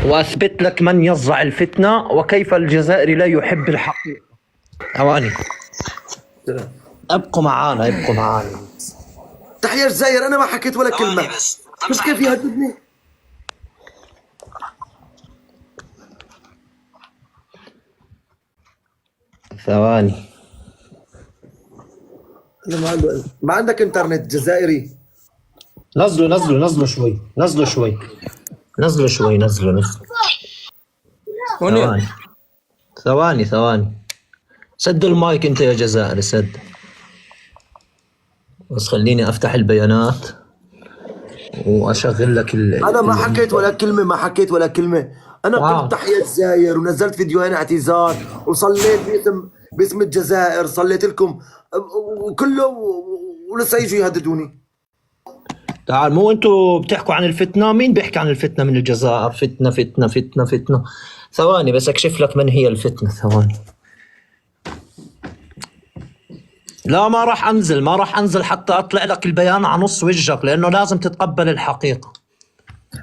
واثبت لك من يزرع الفتنة وكيف الجزائري لا يحب الحقيقة. ثواني. ابقوا معانا. تحية الجزائر، انا ما حكيت ولا كلمة، بس كيف يهددني؟ ثواني. ما عندك انترنت جزائري؟ نزلوا شوي. منير ثواني. سد المايك انت يا جزائري، سد. بس خليني افتح البيانات واشغل لك انا ما حكيت ولا كلمة، انا قلت تحية الجزائر ونزلت فيديوهين اعتذار وصليت باسم الجزائر، صليت لكم وكله ولسه يجوا يهددوني. تعال، مو انتوا بتحكوا عن الفتنة؟ مين بيحكي عن الفتنة من الجزائر؟ فتنة. ثواني بس اكشف لك من هي الفتنة. ثواني. لا ما راح انزل حتى اطلع لك البيان على نص وجهك، لانه لازم تتقبل الحقيقة.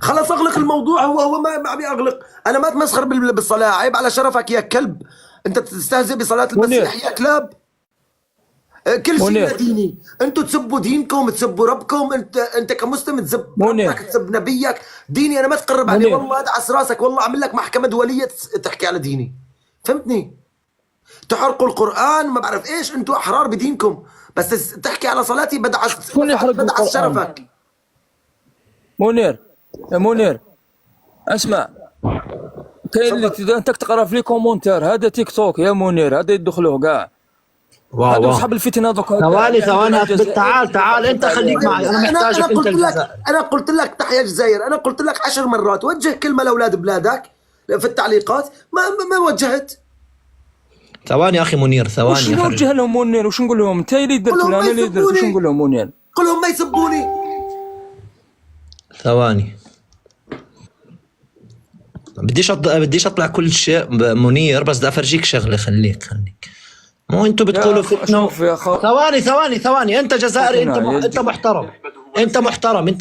خلاص اغلق الموضوع. هو ما عم يغلق. انا ما اتمسخر بالصلاة، عيب على شرفك يا كلب. انت تستهزئ بصلاة المسيح يا كلاب. كل شيء ديني، انتوا تسبوا دينكم، تسبوا ربكم، انت كمسلم تسب ربك، تسب نبيك. ديني انا ما تقرب عليه، والله ادعس راسك، والله اعمل لك محكمة دولية تحكي على ديني. فهمتني؟ تحرقوا القرآن ما بعرف ايش، انتوا احرار بدينكم، بس تحكي على صلاتي بدعس شرفك. منير اسمع، كاين اللي انت تقرا في لي كومونتير، هذا تيك توك يا منير، هذا يدخلوه كاع. هذو اصحاب الفتنه دوك. ثواني اثبت. تعال انت خليك معي، انا محتاجك انت الجزائر. انا قلت لك تحيا الجزائر، انا قلت لك 10 مرات وجه كلمه لاولاد بلادك في التعليقات، ما وجهت. ثواني يا اخي منير، ثواني. وش نوجه لهم منير؟ وش نقول لهم؟ انت اللي درت ولا انا اللي درت؟ وش نقول لهم منير؟ قول لهم ما يسبوني. ثواني. بديش اطلع كل شيء منير، بس بدي افرجيك شغله. خليك مو انتوا بتقولوا فتنه. ثواني. انت جزائري، انت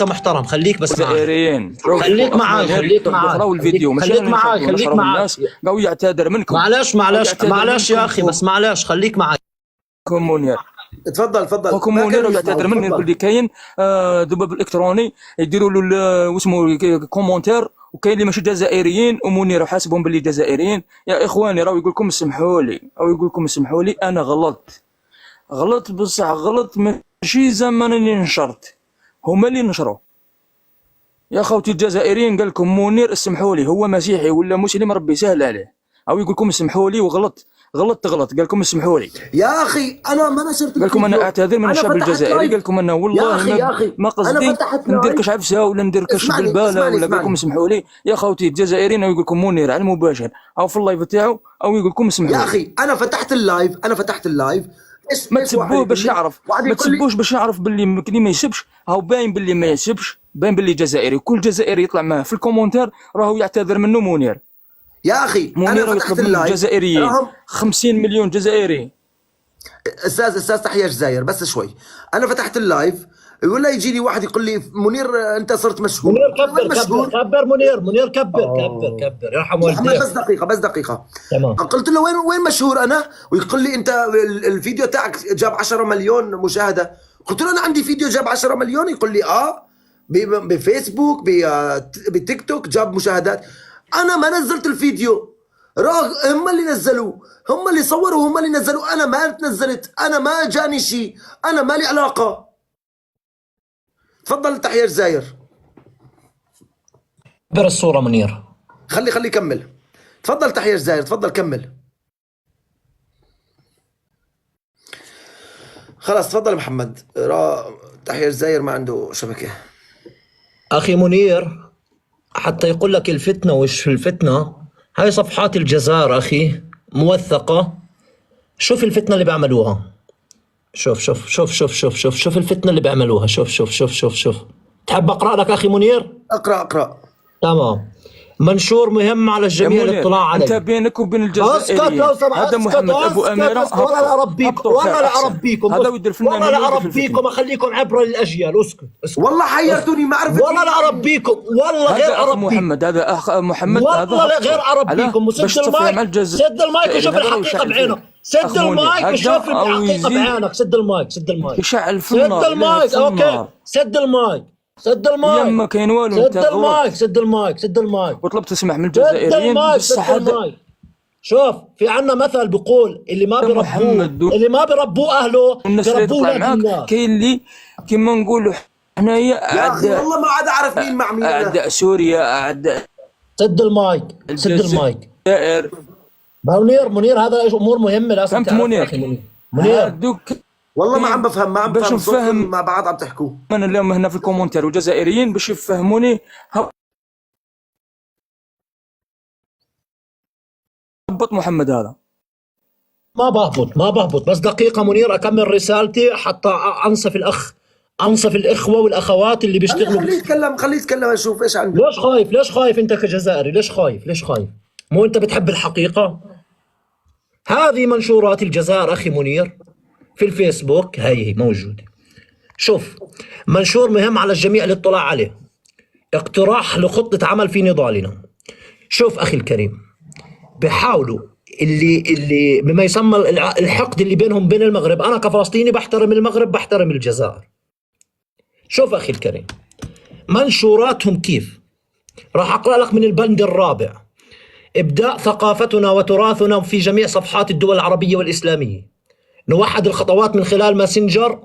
محترم. خليك بس جزائريين. خليك معي. راهو الفيديو خليك معي. قاو يعتذر منكم. معلش يا اخي، بس معلش خليك معي. منير تفضل. حكم منير ويعتذر مني، يقول لي كاين ذباب الالكتروني يديروا له واسمه كومونتير، وكاين اللي ماشي جزائريين ومنير حاسبهم باللي جزائريين. يا اخواني راهو يقول لكم اسمحوا لي، انا غلط بصح غلط ماشي زعما اني نشرت، هما اللي نشروا. يا خوتي الجزائريين قال لكم منير اسمحوا لي، هو مسيحي ولا مسلم ربي يسهل عليه، او يقول لكم اسمحوا لي وغلط تغلط، قال لكم اسمحوا لي. يا اخي انا ما نشرت، قال لكم انا اعتذر من الشعب الجزائري، قال لكم انا والله ما قصدي ندير كش عفسه ولا ندير كش بالباله، ولا قال لكم اسمحوا لي. يا خوتي الجزائريين يقول لكم منير على المباشر او في اللايف تاعو، او يقول لكم اسمحوا لي. يا اخي انا فتحت اللايف ما تسبوه باش يعرف، ما تسبوش باش يعرف باللي ما يسبش. هاو باين باللي ما يسبش، باين باللي جزائري. كل جزائري يطلع معاه في الكومونتير راهو يعتذر منه منير. يا اخي انا فتحت اللايف، جزائريين 50 مليون جزائري. استاذ تحيا الجزائر بس شوي. انا فتحت اللايف ولا يجيني واحد يقول لي منير انت صرت مشهور. كبر منير كبر يرحم والديك. بس دقيقه. تمام. قلت له وين مشهور انا؟ ويقول لي انت الفيديو تاعك جاب 10 مليون مشاهده. قلت له انا عندي فيديو جاب 10 مليون. يقول لي بفيسبوك بتيك توك جاب مشاهدات. انا ما نزلت الفيديو، هم اللي نزلوه، هم اللي صوروا، هم اللي نزلوا. انا ما نزلت، انا ما جاني شيء، انا ما لي علاقه. تفضل تحيا الجزائر. كبر الصوره منير. خلي كمل. تفضل تحيا الجزائر، تفضل كمل. خلاص تفضل محمد. تحيا الجزائر ما عنده شبكه. اخي منير حتى يقول لك الفتنة وش الفتنة، هاي صفحات الجزائر أخي موثقة. شوف الفتنة اللي بيعملوها، شوف الفتنة اللي بيعملوها. شوف تحب أقرأ لك أخي منير؟ أقرأ. تمام. منشور مهم على الجميع الاطلاع عليه. انت بينك وبين اسكت الجزائريين لو سمحت، هذا محمد ابو اميره. والله لا اربيكم، والله لا اربيكم، هذا ود الفنان، والله لا اربيكم، اخليكم عبره للاجيال. اسكت والله حيرتوني ما عرفت. والله لا اربيكم، والله غير هذا اربيكم محمد، هذا اخ محمد، هذا والله غير اربيكم. سد المايك، سد المايك وشوف الحقيقه بعينك. سد المايك وشوف الحقيقه بعينك. سد المايك، سد المايك، يشعل في النار. سد المايك. اوكي سد المايك، سد المايك. يما كاين والو. سد المايك، سد المايك، سد المايك. وطلب تسمح من سد الجزائريين المايك، سد المايك. شوف في عندنا مثل بيقول اللي ما بيربوه، اللي ما بيربوه اهله بيربوه ولاد الناس. كاين اللي كيما نقولوا حنايا اعداء. والله ما عاد اعرف مين مع مين. اعداء سوريا، اعداء. سد المايك، سد المايك. الجزائر. منير هذا امور مهمه لازم فهمت منير؟ منير والله ما عم بفهم، ما عم باش نفهم مع بعض عم تحكوا. انا اليوم هنا في الكومنتير والجزائريين باش يفهموني. هبط محمد هذا. ما بهبط بس دقيقه منير اكمل رسالتي حتى انصف الاخوه والاخوات اللي بيشتغلوا. خليه يتكلم اشوف ايش عنده. ليش خايف انت كجزائري؟ ليش خايف؟ مو انت بتحب الحقيقه؟ هذه منشورات الجزائر اخي منير في الفيسبوك، هي موجوده. شوف منشور مهم على الجميع الاطلاع عليه، اقتراح لخطه عمل في نضالنا. شوف اخي الكريم، بحاولوا اللي بما يسمى الحقد اللي بينهم بين المغرب. انا كفلسطيني بحترم المغرب، بحترم الجزائر. شوف اخي الكريم منشوراتهم كيف، راح اقرا لك من البند الرابع: ابداء ثقافتنا وتراثنا في جميع صفحات الدول العربيه والاسلاميه. نوحد الخطوات من خلال ماسنجر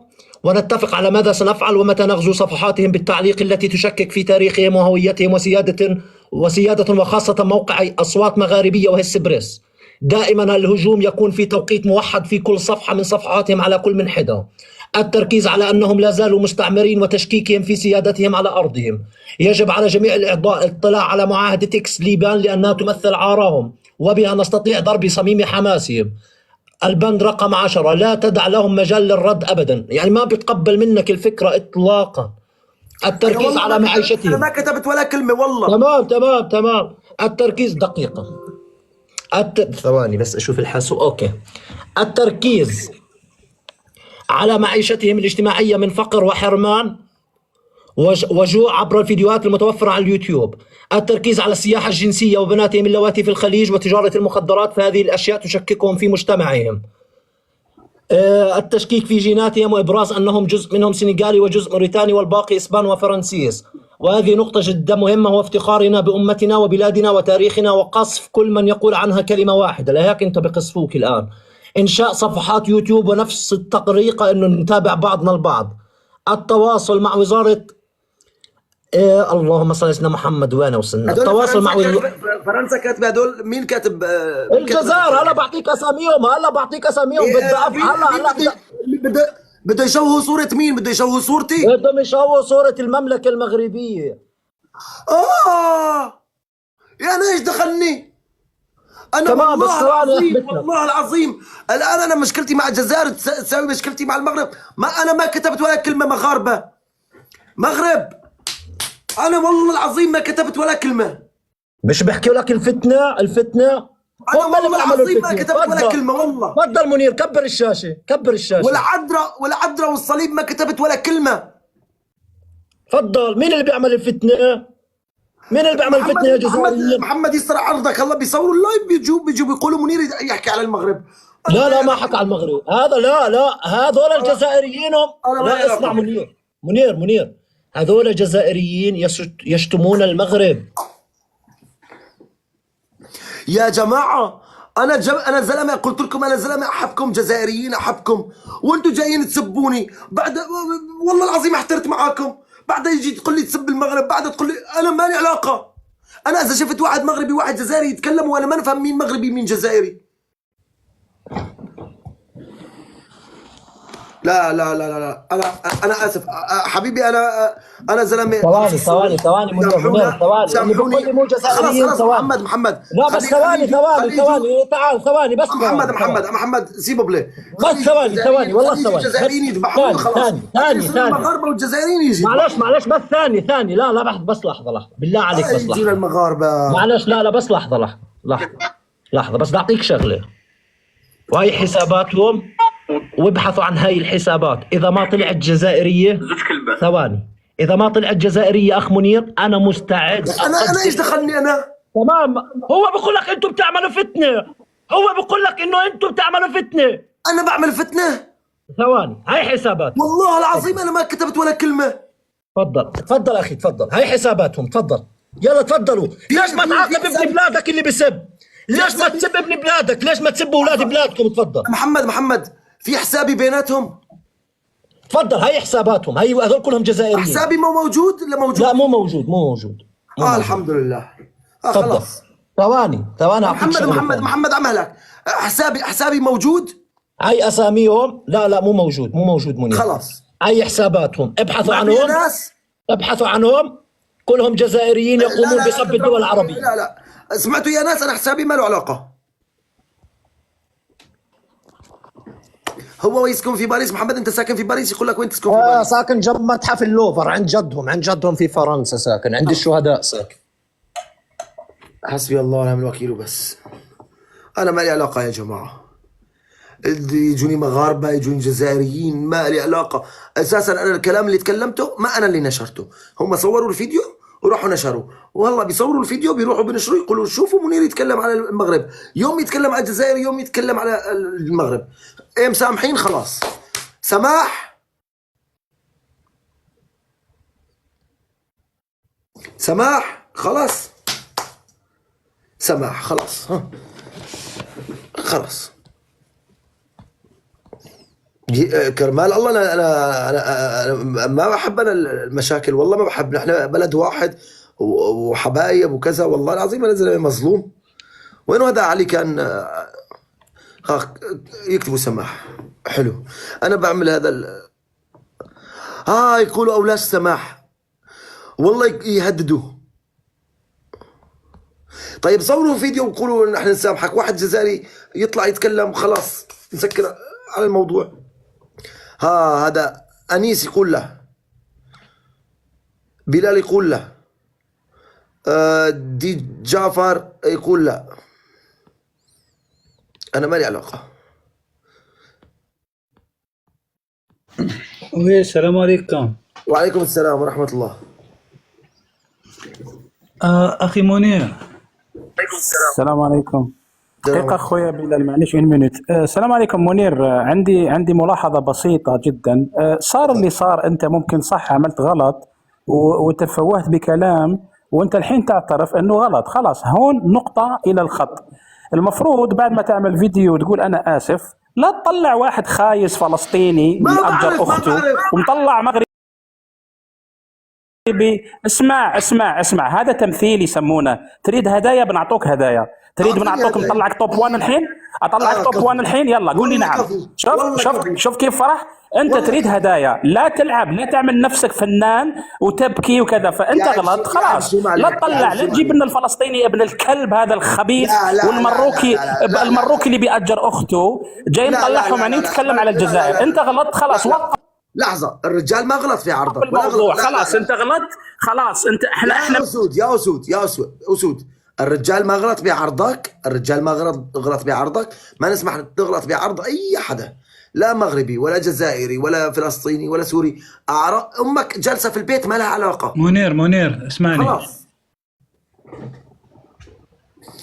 ونتفق على ماذا سنفعل ومتى نغزو صفحاتهم بالتعليق التي تشكك في تاريخهم وهويتهم وسيادة وخاصة موقع أصوات مغاربية وهسبريس. دائما الهجوم يكون في توقيت موحد في كل صفحة من صفحاتهم على كل منحدى. التركيز على أنهم لا زالوا مستعمرين وتشكيكهم في سيادتهم على أرضهم. يجب على جميع الاطلاع على معاهدة إكس ليبان لأنها تمثل عارهم وبها نستطيع ضرب صميم حماسهم. البند رقم 10: لا تدع لهم مجال للرد أبدا، يعني ما بتقبل منك الفكرة إطلاقا. التركيز على معيشتهم. أنا ما كتبت ولا كلمة والله. تمام. التركيز دقيقة. ثواني بس أشوف الحاسوب. أوكي. التركيز على معيشتهم الاجتماعية من فقر وحرمان وجوع عبر الفيديوهات المتوفرة على اليوتيوب. التركيز على السياحة الجنسية وبناتهم اللواتي في الخليج وتجارة المخدرات، فهذه الأشياء تشككهم في مجتمعهم. التشكيك في جيناتهم وإبراز أنهم جزء منهم سنغالي وجزء موريتاني والباقي إسبان وفرنسيس، وهذه نقطة جدا مهمة، وافتخارنا بأمتنا وبلادنا وتاريخنا وقصف كل من يقول عنها كلمة واحدة. لهيك أنت بقصفوك الآن. إنشاء صفحات يوتيوب ونفس الطريقة أنه نتابع بعضنا البعض. التواصل مع وزارة اللهم صل على سيدنا محمد. وين وصلنا؟ التواصل مع فرنسا كاتب هدول. مين كاتب؟ الجزائر. هلا بعطيك اساميهم. بده يشوهوا صورة مين؟ بده يشوهوا صورتي؟ بدهم يشوهوا صورة المملكة المغربية. يعني ايش دخلني؟ انا تمام بس والله العظيم الان انا مشكلتي مع الجزائر تساوي مشكلتي مع المغرب. انا ما كتبت ولا كلمة مغاربة مغرب. أنا والله العظيم ما كتبت ولا كلمة. مش بحكي لك الفتنة. أنا والله العظيم ما كتبت ولا كلمة والله. تفضل منير، كبر الشاشة. والعذراء والصليب ما كتبت ولا كلمة. تفضل. مين اللي بيعمل الفتنة؟ يا جزائريين؟ محمد يسرع عرضك. الله بيصوروا اللايف بيجوا بيقولوا منير يحكي على المغرب. لا ما حكى على المغرب هذا. لا هذول الجزائريين لا اسمع منير هذول جزائريين يشتمون يا جماعة أنا زلمة، قلت لكم أنا زلمة أحبكم جزائريين أحبكم، وأنتم جايين تسبوني. بعد والله العظيم احترت معاكم، بعد يجي تقول لي تسب المغرب، بعد تقول لي أنا مالي علاقة. أنا إذا شفت واحد مغربي وواحد جزائري يتكلموا وأنا ما نفهم مين مغربي مين جزائري. لا لا لا لا لا انا اسف حبيبي، انا زلمه. ثواني منير، ثواني اللي بيقول لي مو جزائريين. خلاص محمد لا بس ثواني تعال ثواني بس. محمد سيبه بلي. بس ثواني والله ثواني. الجزائريين يذبحون خلاص. ثاني المغاربه والجزائريين يجي. معلش بس ثاني لا بس لحظه بالله عليك بس لحظه. يجينا المغاربه. معلش لا بس لحظه بس بعطيك شغله. وهي حساباتهم وابحثوا عن هاي الحسابات. اذا ما طلعت جزائريه ثواني، اذا ما طلعت جزائريه اخ منير انا مستعد. انا ايش دخلني انا؟ تمام، هو بقول لك انتم بتعملوا فتنه، هو بقول لك انه انتم بتعملوا فتنه. انا بعمل فتنه؟ ثواني، هاي حسابات والله العظيم انا ما كتبت ولا كلمه. تفضل اخي تفضل، هاي حساباتهم. تفضل يلا تفضلوا. ليش ما تعاقب ابن بلادك اللي بسب؟ ليش ما تسب ابن بلادك؟ ليش ما تسبوا اولاد بلادكم؟ تفضل محمد في حسابي بيناتهم. تفضل، هاي حساباتهم، هاي هذول كلهم جزائريين. حسابي مو موجود ولا موجود؟ لا مو موجود. الحمد لله. خلاص ثواني محمد عملك. حسابي موجود. هاي اساميهم. لا مو موجود منير. خلاص هاي حساباتهم، ابحثوا عنهم كلهم جزائريين يقومون بسب الدول العربية. لا سمعتوا يا ناس، انا حسابي ما له علاقة. هو يسكن في باريس. محمد انت ساكن في باريس، يقول لك وين تسكن في باريس؟ ساكن جنب متحف اللوفر، عند جدهم في فرنسا ساكن، عند الشهداء ساكن. حسبي الله ونعم الوكيل. وبس انا ما لي علاقة يا جماعة. يجوني مغاربة، يجوني جزائريين، ما لي علاقة اساسا. انا الكلام اللي تكلمته ما انا اللي نشرته، هم صوروا الفيديو وراحوا نشروا. والله بيصوروا الفيديو بيروحوا بنشروا يقولوا شوفوا منير يتكلم على المغرب، يوم يتكلم على الجزائر، يوم يتكلم على المغرب. ايه مسامحين خلاص. سماح خلاص. سماح خلاص. خلاص كرمال الله. أنا ما بحب أنا المشاكل، والله ما بحب. نحن بلد واحد وحبايب وكذا. والله العظيم أنا زلمة مظلوم. وينه هذا علي كان يكتبوا سماح. حلو. أنا بعمل هذا يقولوا أولاد سماح، والله يهددوه. طيب صوروا فيديو وقولوا نحن نسامحك. واحد جزائري يطلع يتكلم خلاص نسكر على الموضوع. هذا أنيس يقول له، بلال يقول له، دي جعفر يقول له. أنا ما لي علاقة. السلام عليكم. وعليكم السلام ورحمة الله. أخي منير. السلام عليكم. دقيقة أخويا بلال، معلش 1 مينوت. السلام عليكم منير. عندي ملاحظة بسيطة جدا. صار اللي صار، أنت ممكن صح عملت غلط وتفوهت بكلام، وأنت الحين تعترف أنه غلط. خلاص هون نقطة إلى الخط. المفروض بعد ما تعمل فيديو وتقول أنا آسف، لا تطلع واحد خايس فلسطيني يأجر أخته ومطلع مغربي. اسمع هذا تمثيل يسمونه. تريد هدايا بنعطوك هدايا، تريد بنعطوك. مطلعك توب 1 الحين، اطلعك توب 1 الحين. يلا قول لي نعم. شوف كيف فرح. انت تريد هدايا، لا تلعب، لا تعمل نفسك فنان وتبكي وكذا. فانت غلط خلاص. لا تطلع، لا تجيب لنا الفلسطيني ابن الكلب هذا الخبيث والمروكي المروكي اللي بيأجر اخته جاي مطلعهم يعني تتكلم على الجزائر. انت غلط خلاص. وقف لحظة. الرجال ما غلط في عرضك الموضوع. خلاص انت غلط. خلاص انت احنا يا أسود الرجال ما غلط بعرضك. الرجال ما غلط بعرضك. ما نسمح تغلط بعرض اي حدا، لا مغربي ولا جزائري ولا فلسطيني ولا سوري. امك جالسة في البيت ما لها علاقة. منير اسمعني خلاص.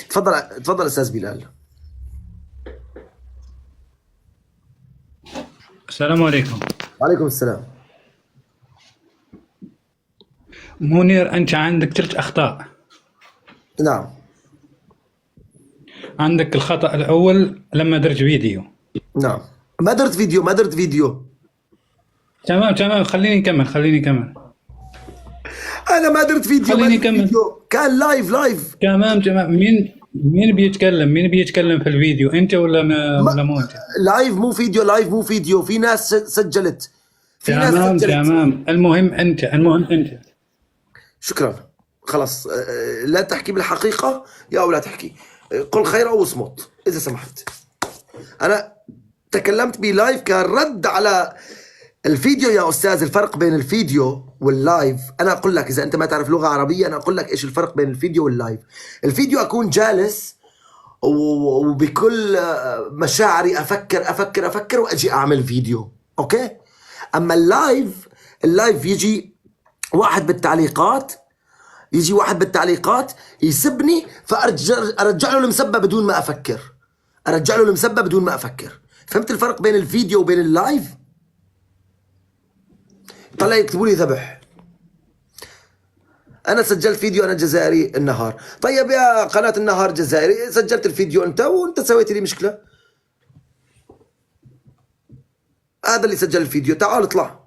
تفضل استاذ بلال. السلام عليكم. وعليكم السلام. منير انت عندك 3 اخطاء. نعم. عندك الخطأ الاول لما درت فيديو. نعم ما درت فيديو. تمام خليني نكمل. انا ما درت فيديو. خليني نكمل. كان لايف. تمام مين بيتكلم في الفيديو، انت ولا ولا مو انت؟ لايف مو فيديو، لايف مو فيديو، في ناس سجلت، في ناس سجلت. تمام، المهم انت شكرا خلاص. لا تحكي بالحقيقة أو لا تحكي، قل خير أو اصمت إذا سمحت. أنا تكلمت بلايف كان رد على الفيديو يا أستاذ. الفرق بين الفيديو واللايف أنا أقول لك، إذا أنت ما تعرف لغة عربية أنا أقول لك إيش الفرق بين الفيديو واللايف. الفيديو أكون جالس وبكل مشاعري أفكر وأجي أعمل فيديو، أوكي؟ أما اللايف يجي واحد بالتعليقات، يسبني فأرجع له المسبة بدون ما أفكر. فهمت الفرق بين الفيديو وبين اللايف؟ طلع يكتبوا لي ذبح. أنا سجلت فيديو، أنا جزائري النهار. طيب يا قناة النهار جزائري، سجلت الفيديو أنت وأنت سويت لي مشكلة. هذا اللي سجل الفيديو، تعال اطلع.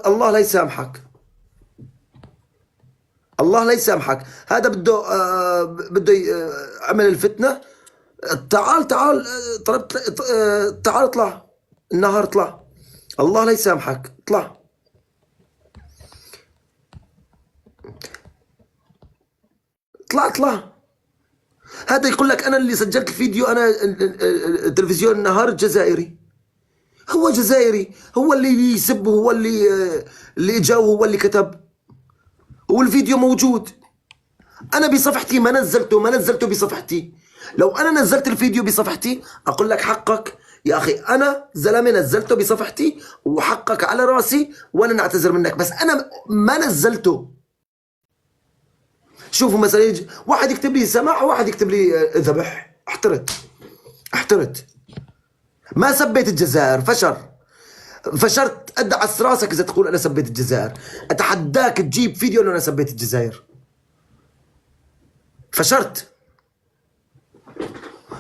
الله لا يسامحك، الله لا يسامحك. هذا بده عمل الفتنة. تعال اطلع النهار، اطلع. الله لا يسامحك، اطلع. اطلع. هذا يقول لك انا اللي سجلت الفيديو، انا تلفزيون النهار الجزائري. هو جزائري، هو اللي يسب، هو اللي جا، هو اللي كتب، والفيديو موجود. انا بصفحتي ما نزلته بصفحتي. لو انا نزلت الفيديو بصفحتي اقول لك حقك يا اخي، انا زلمه نزلته بصفحتي وحقك على راسي وانا نعتذر منك، بس انا ما نزلته. شوفوا مثلا يجي واحد يكتب لي سماح وواحد يكتب لي ذبح. احترت. ما سبيت الجزائر، فشرت. ادعس راسك اذا تقول انا سبيت الجزائر. اتحداك تجيب فيديو انه انا سبيت الجزائر. فشرت.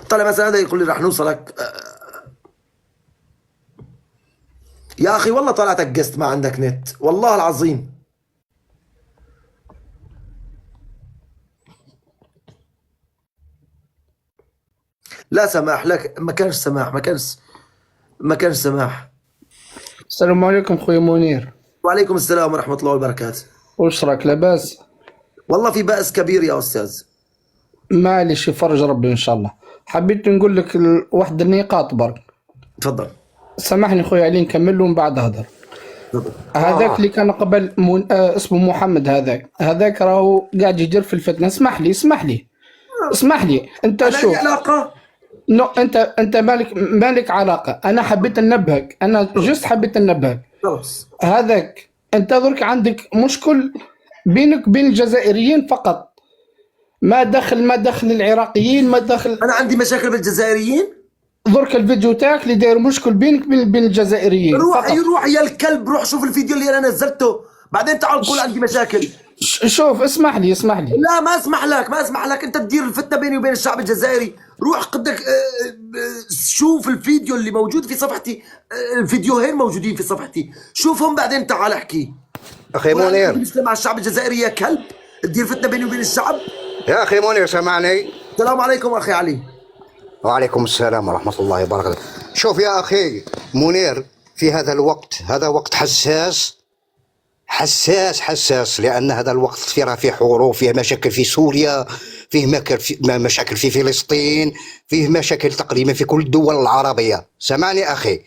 طلع مثلا هذا يقول لي راح نوصلك. يا اخي والله طلعتك قست، ما عندك نت والله العظيم. لا سماح لك، ما كانش سماح. السلام عليكم خويا منير. وعليكم السلام ورحمة الله وبركاته. وش راك، لاباس؟ والله في بأس كبير يا أستاذ. معليش، يفرج ربي إن شاء الله. حبيت نقول لك واحد النقاط برك. تفضل. سامحني خويا علي، نكمل ومن بعد هضر. هذاك اللي كان قبل اسمه محمد، هذاك راهو قاعد يدير في الفتنة. اسمح لي انت شوف. علاقة؟ نو، انت مالك علاقة. انا حبيت انبهك، حبيت انبهك. هذاك انت درك عندك مشكل بينك وبين الجزائريين فقط، ما دخل العراقيين، ما دخل. انا عندي مشاكل بالجزائريين. درك الفيديو تاعك اللي داير مشكل بينك وبين الجزائريين. روح يا الكلب، روح شوف الفيديو اللي انا نزلته، بعدين تعال قول عندي مشاكل. شوف، اسمح لي. لا ما اسمح لك، انت تدير الفتنة بيني وبين الشعب الجزائري. روح قدك شوف الفيديو اللي موجود في صفحتي. الفيديوهين موجودين في صفحتي، شوفهم بعدين تعال احكي. اخي منير، تسلم مع الشعب الجزائري يا كلب، تدير فتنة بيني وبين الشعب. يا اخي منير سمعني. السلام عليكم اخي علي. وعليكم السلام ورحمة الله وبركاته. شوف يا اخي منير، في هذا الوقت، هذا وقت حساس، لأن هذا الوقت فيه حروب، فيه مشاكل في سوريا، فيه مشاكل في فلسطين، فيه مشاكل تقريبا في كل الدول العربية. سمعني أخي،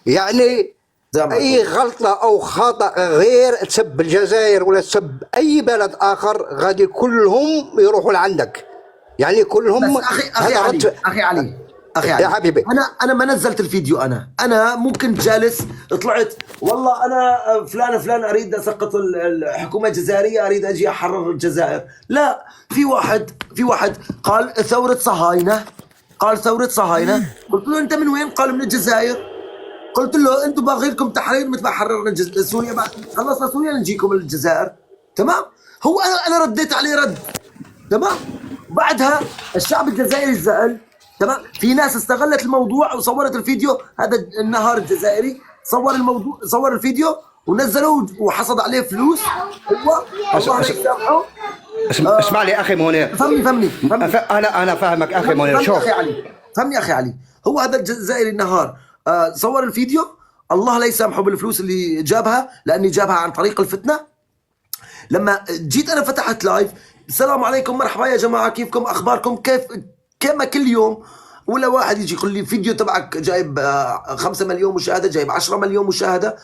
يعني أي غلطة أو خطأ غير تسب الجزائر ولا تسب أي بلد آخر غادي كلهم يروحوا لعندك، يعني كلهم. أخي علي يا حبيبي، انا ما نزلت الفيديو. انا ممكن جالس طلعت والله انا فلان اريد اسقط الحكومه الجزائريه، اريد اجي احرر الجزائر. لا، في واحد قال ثوره صهاينه. قلت له انت من وين؟ قال من الجزائر. قلت له انتم باغي لكم تحرير مثل ما حررنا سوريا، بعد خلصنا سوريا نجيكم الجزائر. تمام. هو انا رديت عليه رد. تمام. بعدها الشعب الجزائري زعل. تمام. في ناس استغلت الموضوع وصورت الفيديو. هذا النهار الجزائري صور الفيديو ونزلوه وحصد عليه فلوس. هو الله يسامحه. اسمع لي اخي منير. فهمني انا فاهمك اخي منير. شوف فهمني اخي علي. هو هذا الجزائري النهار صور الفيديو، الله لا يسامحه بالفلوس اللي جابها، لاني جابها عن طريق الفتنه. لما جيت انا فتحت لايف، السلام عليكم مرحبا يا جماعه، كيفكم اخباركم، كيف كما كل يوم، ولا واحد يجي يقول لي فيديو تبعك جايب 5 مليون مشاهده، جايب 10 مليون مشاهده.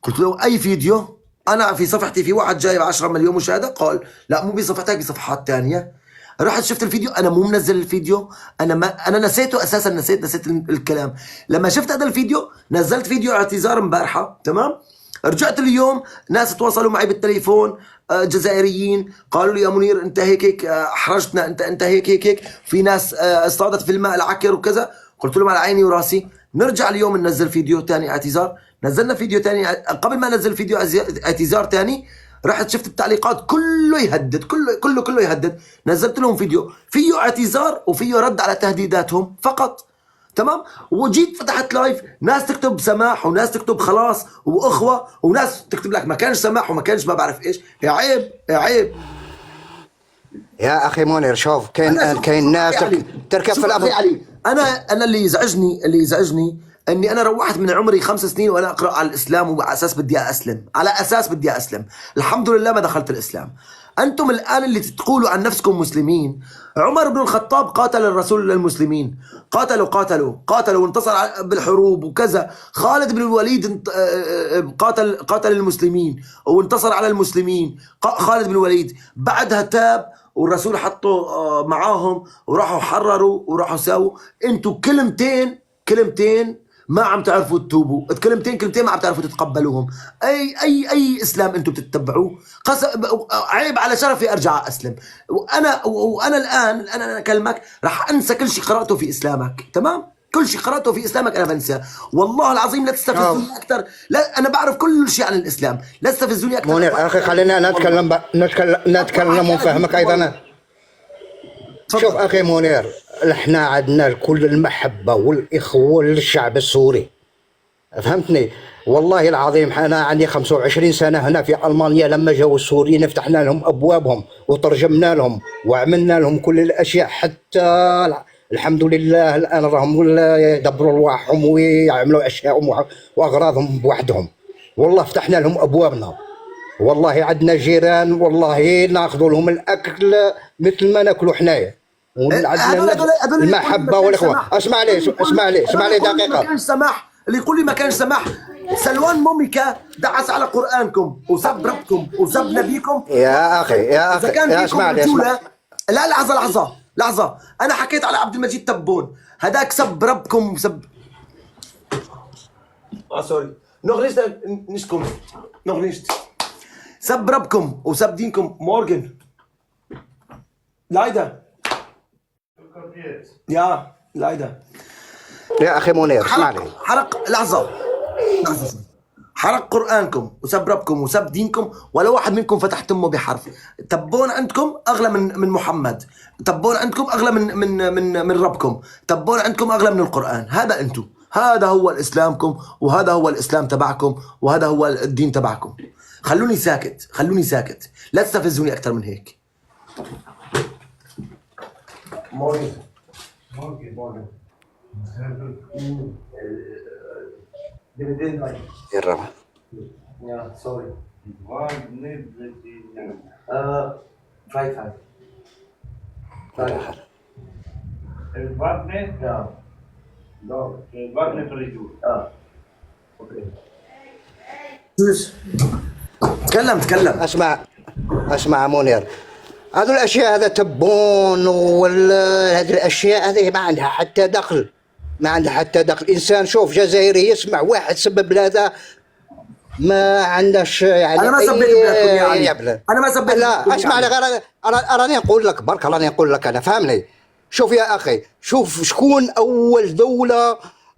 قلت له اي فيديو؟ انا في صفحتي في واحد جايب 10 مليون مشاهده. قال لا مو بصفحتك، بصفحات ثانيه. رحت شفت الفيديو، انا مو منزل الفيديو، انا نسيته اساسا، نسيت الكلام. لما شفت هذا الفيديو نزلت فيديو اعتذار امبارحه، تمام. رجعت اليوم ناس تواصلوا معي بالتليفون، جزائريين، قالوا لي يا منير انت هيك احرجتنا، انت هيك. في ناس اصطادت في الماء العكر وكذا. قلت لهم على عيني وراسي. نرجع اليوم ننزل فيديو ثاني اعتذار. نزلنا فيديو ثاني، قبل ما ننزل فيديو اعتذار ثاني رحت شفت التعليقات كله يهدد، كله يهدد. نزلت لهم فيديو فيه اعتذار وفيه رد على تهديداتهم فقط، تمام. وجيت فتحت لايف، ناس تكتب سماح وناس تكتب خلاص واخوه، وناس تكتب لك ما كانش سماح وما كانش ما بعرف ايش. يا عيب يا اخي منير. شوف كاين ناس تركب في الامر. انا اللي يزعجني اني انا روحت من عمري 5 سنين وانا اقرا على الاسلام، وعلى اساس بدي اسلم. الحمد لله ما دخلت الاسلام. انتم الان اللي تقولوا عن نفسكم مسلمين. عمر بن الخطاب قاتل الرسول للمسلمين، قاتلوا وانتصر بالحروب وكذا. خالد بن الوليد قاتل المسلمين وانتصر على المسلمين. خالد بن الوليد بعدها تاب، والرسول حطه معاهم وراحوا حرروا وراحوا ساووا. انتم كلمتين ما عم تعرفوا تتوبوا، كلمتين ما عم تعرفوا تتقبلوهم. اي اسلام انتم بتتبعوه؟ عيب على شرفي ارجع اسلم. وانا الان انا اكلمك راح انسى كل شيء قراته في اسلامك، تمام. كل شيء قراته في اسلامك انا بنساه. والله العظيم لا تستفزوني اكثر. لا انا بعرف كل شيء عن الاسلام، لا تستفزوني اكثر. منير اخي خلينا نتكلم ونفهمك ايضا. شوف اخي منير، احنا عندنا كل المحبه والاخوه للشعب السوري، فهمتني؟ والله العظيم انا عندي 25 سنه هنا في المانيا. لما جاوا السوريين فتحنا لهم ابوابهم وترجمنا لهم وعملنا لهم كل الاشياء، حتى الحمد لله الان راهم يدبروا رواحهم ويعملوا اشياءهم واغراضهم بوحدهم. والله فتحنا لهم ابوابنا. والله عندنا جيران والله ناخذ لهم الاكل مثل ما ناكلوا حنايا، وعندنا المحبه والاخوه. اسمع لي دقيقه. ما كانش سماح، اللي يقول لي ما كانش سماح. سلوان موميكا دعس على قرانكم وسب ربكم وسب نبيكم. يا اخي اسمع لي. لا لحظه، انا حكيت على عبد المجيد تبون، هذاك سب ربكم وسب سوري نغنيشت سب ربكم وسب دينكم. مورجن لايدا يا لايدا يا اخي منير اسمع لي. لحظه حرق قرآنكم وسب ربكم وسب دينكم، ولا واحد منكم فتح تمه بحرف. تبون عندكم اغلى من محمد، تبون عندكم اغلى من ربكم، تبون عندكم اغلى من القرآن. هذا انتم، هذا هو الاسلامكم، وهذا هو الاسلام تبعكم، وهذا هو الدين تبعكم. خلوني ساكت، لا تستفزوني اكثر من هيك. مورجن الرابع. يا سوري. تكلم. اسمع منير، هذه الاشياء هذا تبون هذه الاشياء هذه ما عندها حتى دخل. انسان شوف جزائري يسمع واحد سبب هذا ما عندهش يعني. انا ما سبيت انا ما سبيت. لا اسمع لي غير راني نقول لك برك، انا فهمني. شوف يا اخي، شوف شكون اول دوله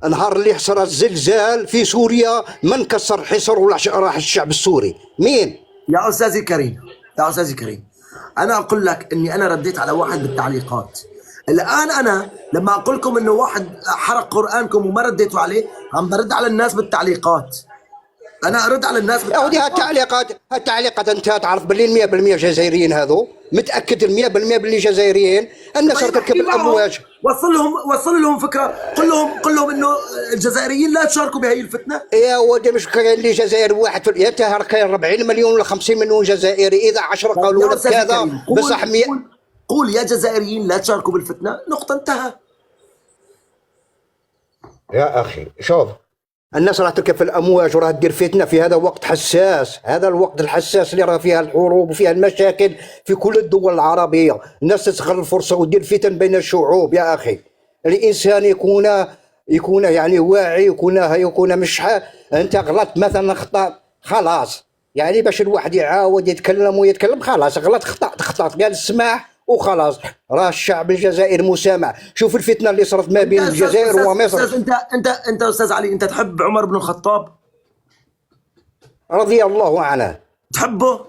نهار اللي حصل الزلزال في سوريا من كسر حصر ولا راح الشعب السوري؟ مين؟ يا استاذي كريم انا اقول لك اني انا رديت على واحد بالتعليقات. الان انا لما اقول لكم انه واحد حرق قرانكم وما رديتوا عليه، عم برد على الناس بالتعليقات. انا ارد على الناس يا ودي هالتعليقات انت تعرف باللي 100% جزائريين هذو متاكد 100% باللي جزائريين الناس تركب الامواج. وصل لهم فكره، قل لهم انه الجزائريين لا تشاركوا بهي الفتنه. يا ودي مش كاين اللي جزائر واحد يا تهر كاين 40 مليون ولا 50 مليون جزائري، اذا 10 قالوا لك كذا بصح قول يا جزائريين لا تشاركوا بالفتنه، نقطه انتهى. يا اخي شوف الناس راح تركب في الامواج وراح تدير فتنه في هذا وقت حساس، هذا الوقت الحساس اللي راه فيها الحروب وفيها المشاكل في كل الدول العربيه، الناس تستغل الفرصه وتدير فتن بين الشعوب. يا اخي الانسان يكون يعني واعي، يكون مش انت غلطت مثلا خطا خلاص، يعني باش الواحد يعاود يتكلم خلاص غلط خطأت قال السماح وخلاص، راه الشعب الجزائري مسامح. شوف الفتنه اللي صارت ما بين الجزائر ومصر. انت استاذ علي، انت تحب عمر بن الخطاب رضي الله عنه؟ تحبه؟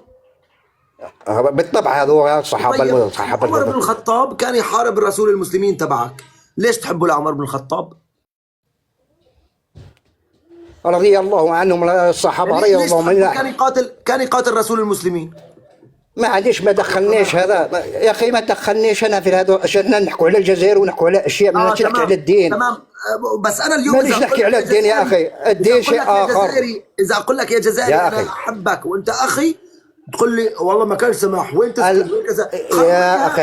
بالطبع هذو الصحابه. عمر بن الخطاب كان يحارب الرسول المسلمين تبعك، ليش تحبه لعمر بن الخطاب؟ رضي الله عنهم الصحابه رضي الله عنهم. كان يقاتل رسول المسلمين. معليش ما دخلنيش هذا يا اخي، ما دخلنيش انا في هذا، عشان نحكوا على الجزائر ونحكوا على اشياء، ما نحكي على الدين. تمام، بس انا اليوم مانيش نحكي على الدين يا اخي، الدين شيء اخر. اذا اقول لك يا جزائري انا احبك وانت اخي تقول لي والله ما كان سماح، وين كذا يا اخي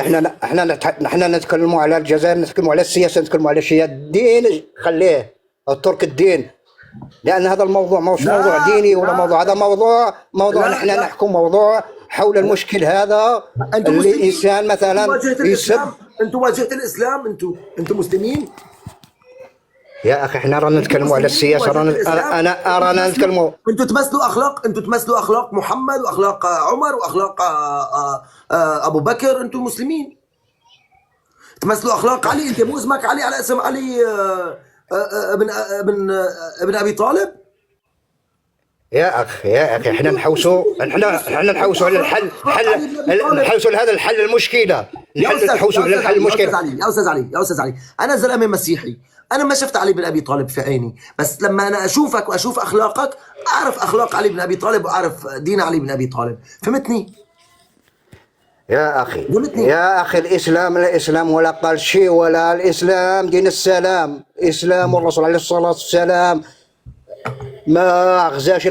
احنا نتكلموا على الجزائر، نتكلموا على السياسه، نتكلموا على شيء. الدين خليه اترك الدين، لان هذا الموضوع مش موضوع ديني ولا موضوع، هذا موضوع نحن نحكم موضوع حول المشكل هذا اللي الانسان مثلا يسب. انتم واجهة الاسلام، انتم مسلمين يا اخي. احنا رانا نتكلموا على السياسه، رانا نتكلموا. انتم تمثلوا اخلاق محمد واخلاق عمر واخلاق ابو بكر، انتم مسلمين تمثلوا اخلاق علي. انت مو اسمك علي على اسم علي ابن ابي طالب. يا اخي احنا نحوسوا على الحل، نحوسوا لهذا الحل المشكله، نحوسوا على الحل المشكله. يا استاذ علي انا زلمه مسيحي، انا ما شفت علي بن ابي طالب في عيني، بس لما انا اشوفك واشوف اخلاقك اعرف اخلاق علي بن ابي طالب واعرف دين علي بن ابي طالب. فهمتني يا اخي؟ الاسلام ولا قال شيء، ولا الاسلام دين السلام، اسلام والرسول عليه الصلاه والسلام ما غزاش